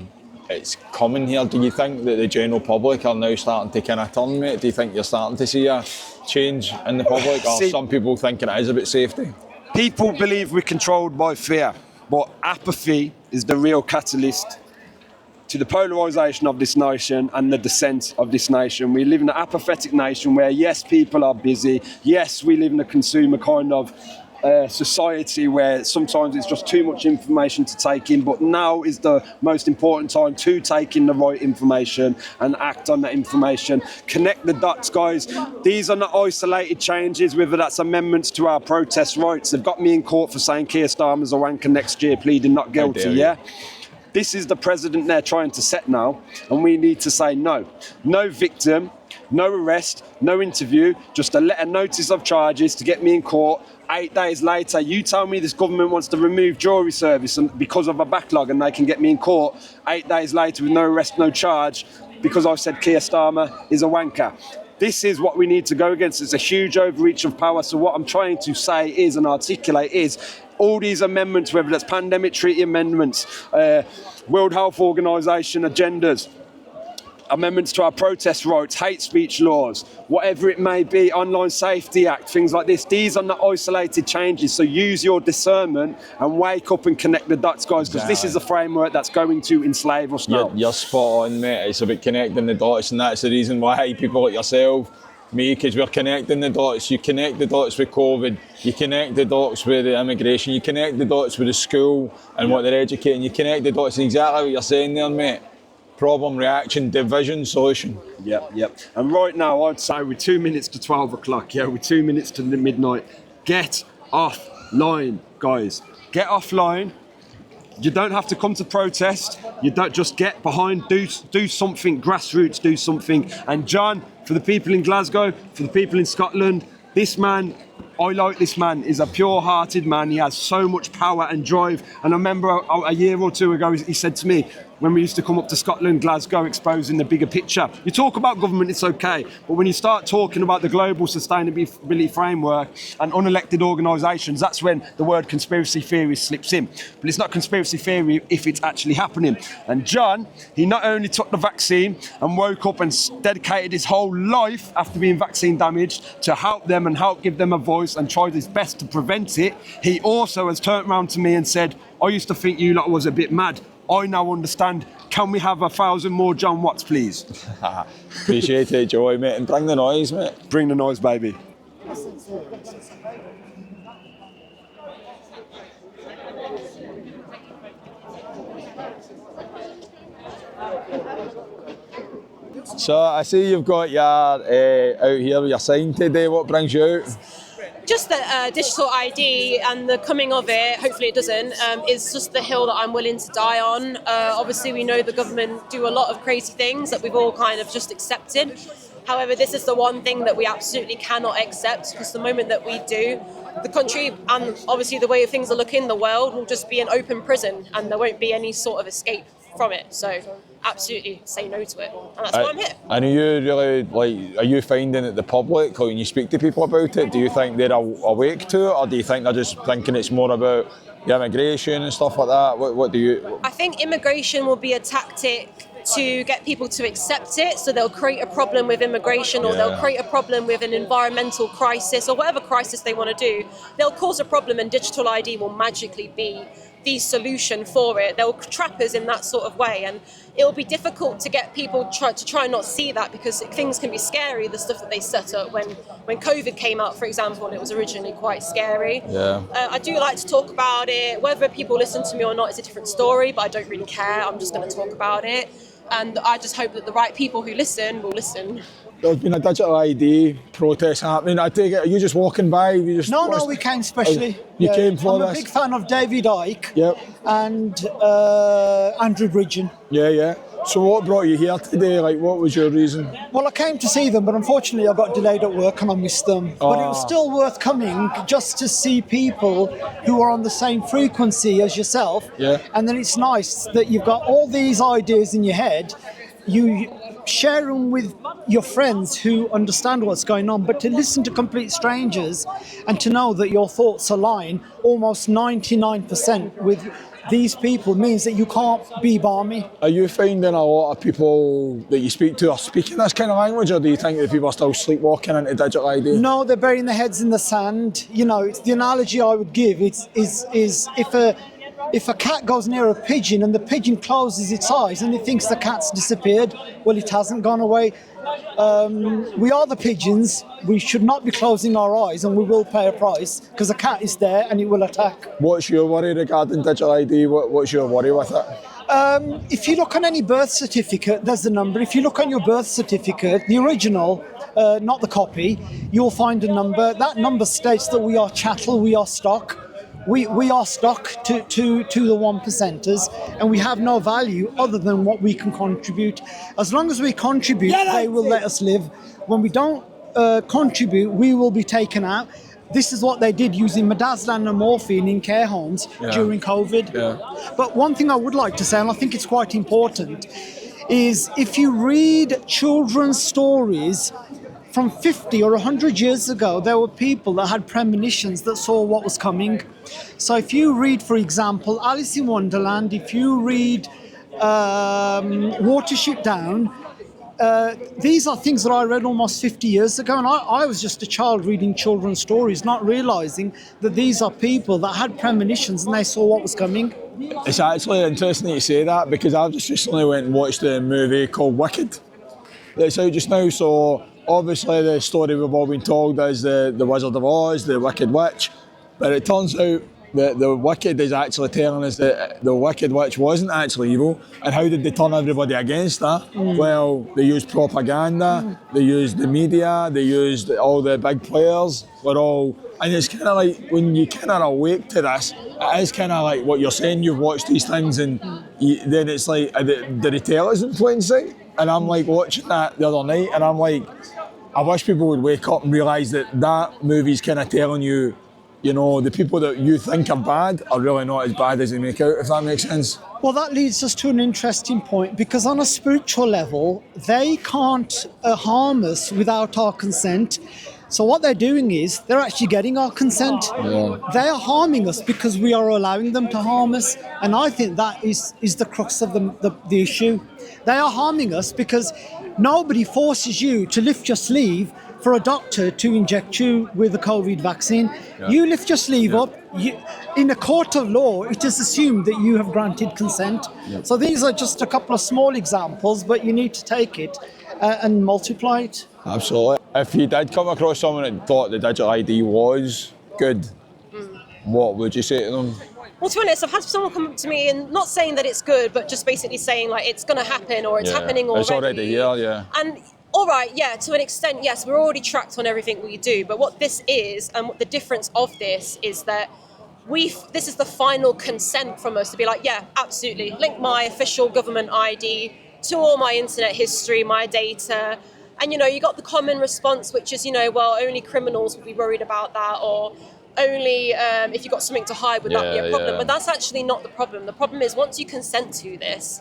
it's coming here. Do you think that the general public are now starting to kind of turn, mate? Do you think you're starting to see a change in the public, or some people thinking it is about safety? People believe we're controlled by fear, but apathy is the real catalyst to the polarisation of this nation and the descent of this nation. We live in an apathetic nation where, yes, people are busy. Yes, we live in a consumer kind of society where sometimes it's just too much information to take in, but now is the most important time to take in the right information and act on that information. Connect the dots, guys. These are not isolated changes, whether that's amendments to our protest rights. They've got me in court for saying Keir Starmer's a wanker next year, pleading not guilty, yeah? This is the president they're trying to set now, and we need to say no. No victim, no arrest, no interview, just a letter notice of charges to get me in court. 8 days later, you tell me this government wants to remove jury service because of a backlog and they can get me in court 8 days later with no arrest, no charge, because I said Keir Starmer is a wanker. This is what we need to go against. It's a huge overreach of power. So what I'm trying to say is and articulate is all these amendments, whether that's pandemic treaty amendments, World Health Organization agendas, amendments to our protest rights, hate speech laws, whatever it may be, Online Safety Act, things like this. These are not isolated changes, so use your discernment and wake up and connect the dots, guys, because this is a framework that's going to enslave us now. You're spot on, mate. It's about connecting the dots, and that's the reason why people like yourself, me, because we're connecting the dots. You connect the dots with COVID, you connect the dots with the immigration, you connect the dots with the school and what they're educating, you connect the dots, exactly what you're saying there, mate. Problem, reaction, division, solution. Yep. And right now, I'd say we're 2 minutes to 12 o'clock. Yeah, we're 2 minutes to midnight. Get offline, guys. Get offline. You don't have to come to protest. You don't just get behind. Do something grassroots. Do something. And John, for the people in Glasgow, for the people in Scotland, this man, I like this man. He's a pure-hearted man. He has so much power and drive. And I remember a year or two ago, he said to me, when we used to come up to Scotland, Glasgow, exposing the bigger picture. You talk about government, it's okay, but when you start talking about the global sustainability framework and unelected organisations, that's when the word conspiracy theory slips in. But it's not conspiracy theory if it's actually happening. And John, he not only took the vaccine and woke up and dedicated his whole life after being vaccine damaged to help them and help give them a voice and tried his best to prevent it, he also has turned around to me and said, I used to think you lot was a bit mad. I now understand. Can we have 1,000 more John Watts, please? Appreciate it, Joey, mate. And bring the noise, mate. Bring the noise, baby. So I see you've got your out here with your sign today. What brings you out? Just the digital ID and the coming of it, hopefully it doesn't, is just the hill that I'm willing to die on. Obviously we know the government do a lot of crazy things that we've all kind of just accepted. However, this is the one thing that we absolutely cannot accept, because the moment that we do, the country and obviously the way things are looking, the world will just be an open prison and there won't be any sort of escape from it. So absolutely say no to it, and that's why I'm here. And are you really, are you finding that the public, when you speak to people about it, do you think they're awake to it, or do you think they're just thinking it's more about the immigration and stuff like that? What do you... I think immigration will be a tactic to get people to accept it, so they'll create a problem with immigration, or they'll create a problem with an environmental crisis, or whatever crisis they want to do. They'll cause a problem and digital ID will magically be the solution for it. They'll trap us in that sort of way, and it'll be difficult to get people to try and not see that, because things can be scary, the stuff that they set up. When COVID came out, for example, it was originally quite scary. I do like to talk about it. Whether people listen to me or not is a different story, but I don't really care. I'm just going to talk about it, and I just hope that the right people who listen will listen. There's been a digital ID protest happening. I take it, are you just walking by? No, we came specially. You came for this? I'm a big fan of David Icke and Andrew Bridgen. Yeah. So what brought you here today? What was your reason? Well, I came to see them, but unfortunately I got delayed at work and I missed them. But it was still worth coming just to see people who are on the same frequency as yourself. And then it's nice that you've got all these ideas in your head. You share them with your friends who understand what's going on, but to listen to complete strangers and to know that your thoughts align almost 99% with these people means that you can't be balmy. Are you finding a lot of people that you speak to are speaking this kind of language, or do you think that people are still sleepwalking into digital ID? No, they're burying their heads in the sand. You know, it's the analogy I would give is if a cat goes near a pigeon and the pigeon closes its eyes and it thinks the cat's disappeared, well, it hasn't gone away. We are the pigeons. We should not be closing our eyes, and we will pay a price, because the cat is there and it will attack. What's your worry regarding digital ID? What's your worry with it? If you look on any birth certificate, there's the number. If you look on your birth certificate, the original, not the copy, you'll find a number. That number states that we are chattel, we are stock. We are stock to the 1%ers, and we have no value other than what we can contribute. As long as we contribute, they will let us live. When we don't contribute, we will be taken out. This is what they did using midazolam and morphine in care homes during COVID. But one thing I would like to say, and I think it's quite important, is if you read children's stories from 50 or 100 years ago, there were people that had premonitions that saw what was coming. So if you read, for example, Alice in Wonderland, if you read Watership Down, these are things that I read almost 50 years ago, and I was just a child reading children's stories, not realising that these are people that had premonitions and they saw what was coming. It's actually interesting that you say that, because I've just recently went and watched a movie called Wicked. It's out just now, so obviously the story we've all been told is the Wizard of Oz, the Wicked Witch, but it turns out that the Wicked is actually telling us that the Wicked Witch wasn't actually evil. And how did they turn everybody against her? Well, they used propaganda, they used the media, they used all the big players, and it's kind of like, when you kind of awake to this, it is kind of like what you're saying, you've watched these things and then it's like, did they tell us in plain sight? And I'm like watching that the other night and I'm like, I wish people would wake up and realise that movie's kind of telling you, you know, the people that you think are bad are really not as bad as they make out, if that makes sense. Well, that leads us to an interesting point, because on a spiritual level, they can't harm us without our consent. So what they're doing is they're actually getting our consent. Yeah. They are harming us because we are allowing them to harm us. And I think that is the crux of the issue. They are harming us because nobody forces you to lift your sleeve for a doctor to inject you with the COVID vaccine. Yeah. You lift your sleeve up. In a court of law, it is assumed that you have granted consent. Yeah. So these are just a couple of small examples, but you need to take it and multiply it. Absolutely. If you did come across someone that thought the digital ID was good, what would you say to them? Well, to be honest, I've had someone come up to me and not saying that it's good, but just basically saying like it's going to happen or it's happening already. It's already here, yeah. And all right, yeah, to an extent, yes, we're already tracked on everything we do. But what this is, and what the difference of this is that this is the final consent from us to be like, yeah, absolutely, link my official government ID to all my internet history, my data. And, you know, you got the common response, which is, you know, well, only criminals would be worried about that, or only if you've got something to hide would that be a problem. Yeah. But that's actually not the problem. The problem is once you consent to this,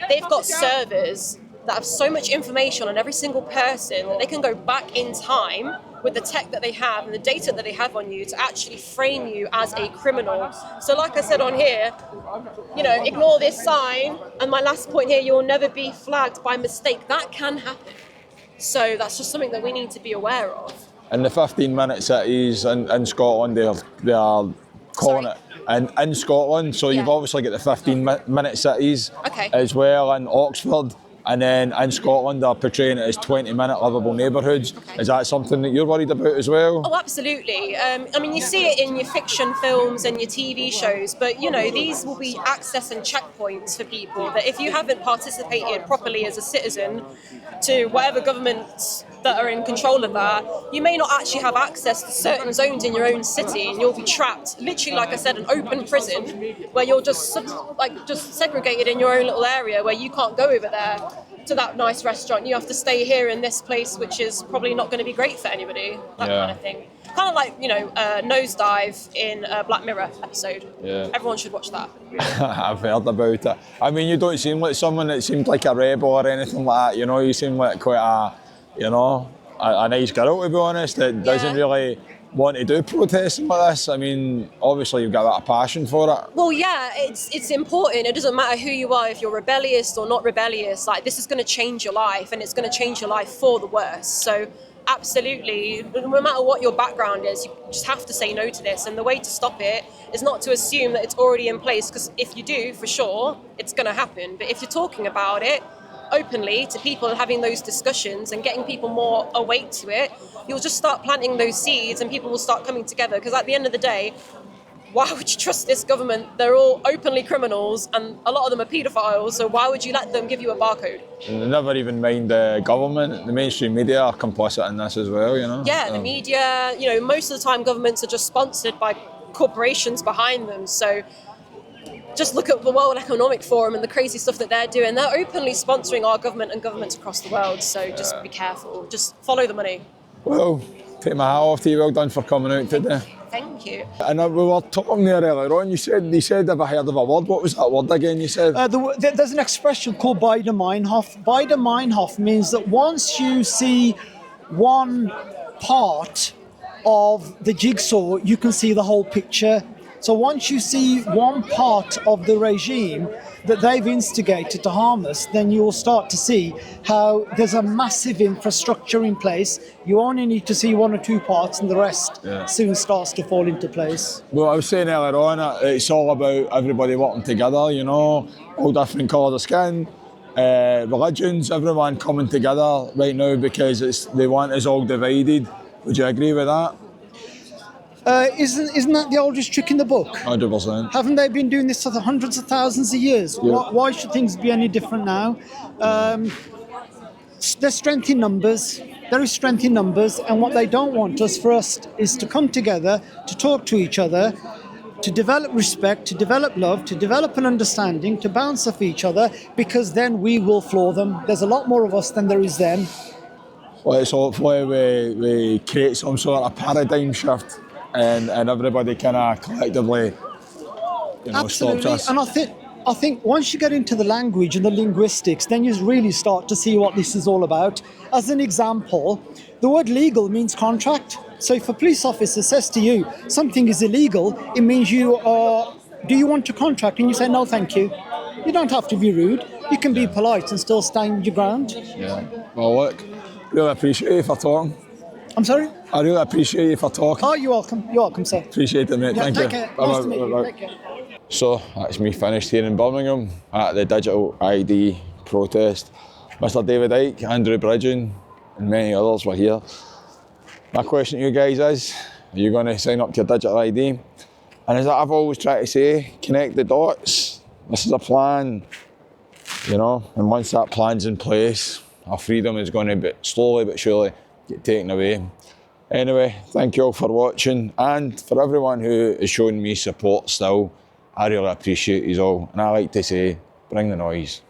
they've got servers that have so much information on every single person that they can go back in time with the tech that they have and the data that they have on you to actually frame you as a criminal. So like I said on here, you know, ignore this sign, and my last point here, you'll never be flagged by mistake. That can happen. So that's just something that we need to be aware of. In the 15-minute cities in Scotland, they are calling it in Scotland. So you've obviously got the 15-minute cities as well in Oxford. And then in Scotland, they're portraying it as 20-minute livable neighbourhoods. Is that something that you're worried about as well? Oh, absolutely. I mean, you see it in your fiction films and your TV shows, but, you know, these will be access and checkpoints for people that if you haven't participated properly as a citizen to whatever governments that are in control of that, you may not actually have access to certain zones in your own city, and you'll be trapped, literally, like I said, an open prison where you're just segregated in your own little area where you can't go over there to that nice restaurant. You have to stay here in this place, which is probably not going to be great for anybody. That kind of thing. Kind of like, you know, Nosedive in a Black Mirror episode. Yeah. Everyone should watch that. I've heard about it. I mean, you don't seem like someone that seemed like a rebel or anything like that. You know, you seem like quite a nice girl, to be honest, that doesn't really want to do protesting like this. I mean, obviously you've got a bit of passion for it. Well, yeah, it's important. It doesn't matter who you are, if you're rebellious or not rebellious. Like, this is going to change your life, and it's going to change your life for the worse. So absolutely, no matter what your background is, you just have to say no to this. And the way to stop it is not to assume that it's already in place, because if you do, for sure, it's going to happen. But if you're talking about it openly to people and having those discussions and getting people more awake to it, you'll just start planting those seeds and people will start coming together. Because at the end of the day, why would you trust this government? They're all openly criminals and a lot of them are paedophiles, so why would you let them give you a barcode? And they never even mind the government. The mainstream media are complicit in this as well, you know? Yeah, the media, you know, most of the time governments are just sponsored by corporations behind them. So just look at the World Economic Forum and the crazy stuff that they're doing. They're openly sponsoring our government and governments across the world. So just be careful. Just follow the money. Well, take my hat off to you. Well done for coming out today. Thank you. And we were talking there earlier on. You said, have I heard of a word? What was that word again? You said there's an expression called Beider-Meinhof. Beider-Meinhof means that once you see one part of the jigsaw, you can see the whole picture. So once you see one part of the regime that they've instigated to harm us, then you will start to see how there's a massive infrastructure in place. You only need to see one or two parts and the rest soon starts to fall into place. Well, I was saying earlier on, it's all about everybody working together, you know, all different colours of skin, religions, everyone coming together right now because they want us all divided. Would you agree with that? Isn't that the oldest trick in the book? 100%. Haven't they been doing this for the hundreds of thousands of years? Yeah. Why should things be any different now? There's strength in numbers. There is strength in numbers, and what they don't want for us is to come together, to talk to each other, to develop respect, to develop love, to develop an understanding, to bounce off each other, because then we will floor them. There's a lot more of us than there is them. let's hopefully we create some sort of paradigm shift and everybody kind of collectively, Absolutely. stops us. And I think once you get into the language and the linguistics, then you really start to see what this is all about. As an example, the word legal means contract. So if a police officer says to you, something is illegal, it means do you want to contract? And you say, no, thank you. You don't have to be rude. You can be polite and still stand your ground. Yeah. Well, look, really appreciate you for talking. I'm sorry? I really appreciate you for talking. Oh, you're welcome. You're welcome, sir. Appreciate it, mate. Yeah, Thank take you. care. Bye-bye. Nice to meet you. Bye-bye. Take care. So that's me finished here in Birmingham at the Digital ID protest. Mr. David Icke, Andrew Bridgen and many others were here. My question to you guys is, are you going to sign up to your Digital ID? And as I've always tried to say, connect the dots. This is a plan, and once that plan's in place, our freedom is going to slowly but surely get taken away. Anyway, thank you all for watching, and for everyone who is showing me support still, I really appreciate you all. And I like to say, bring the noise.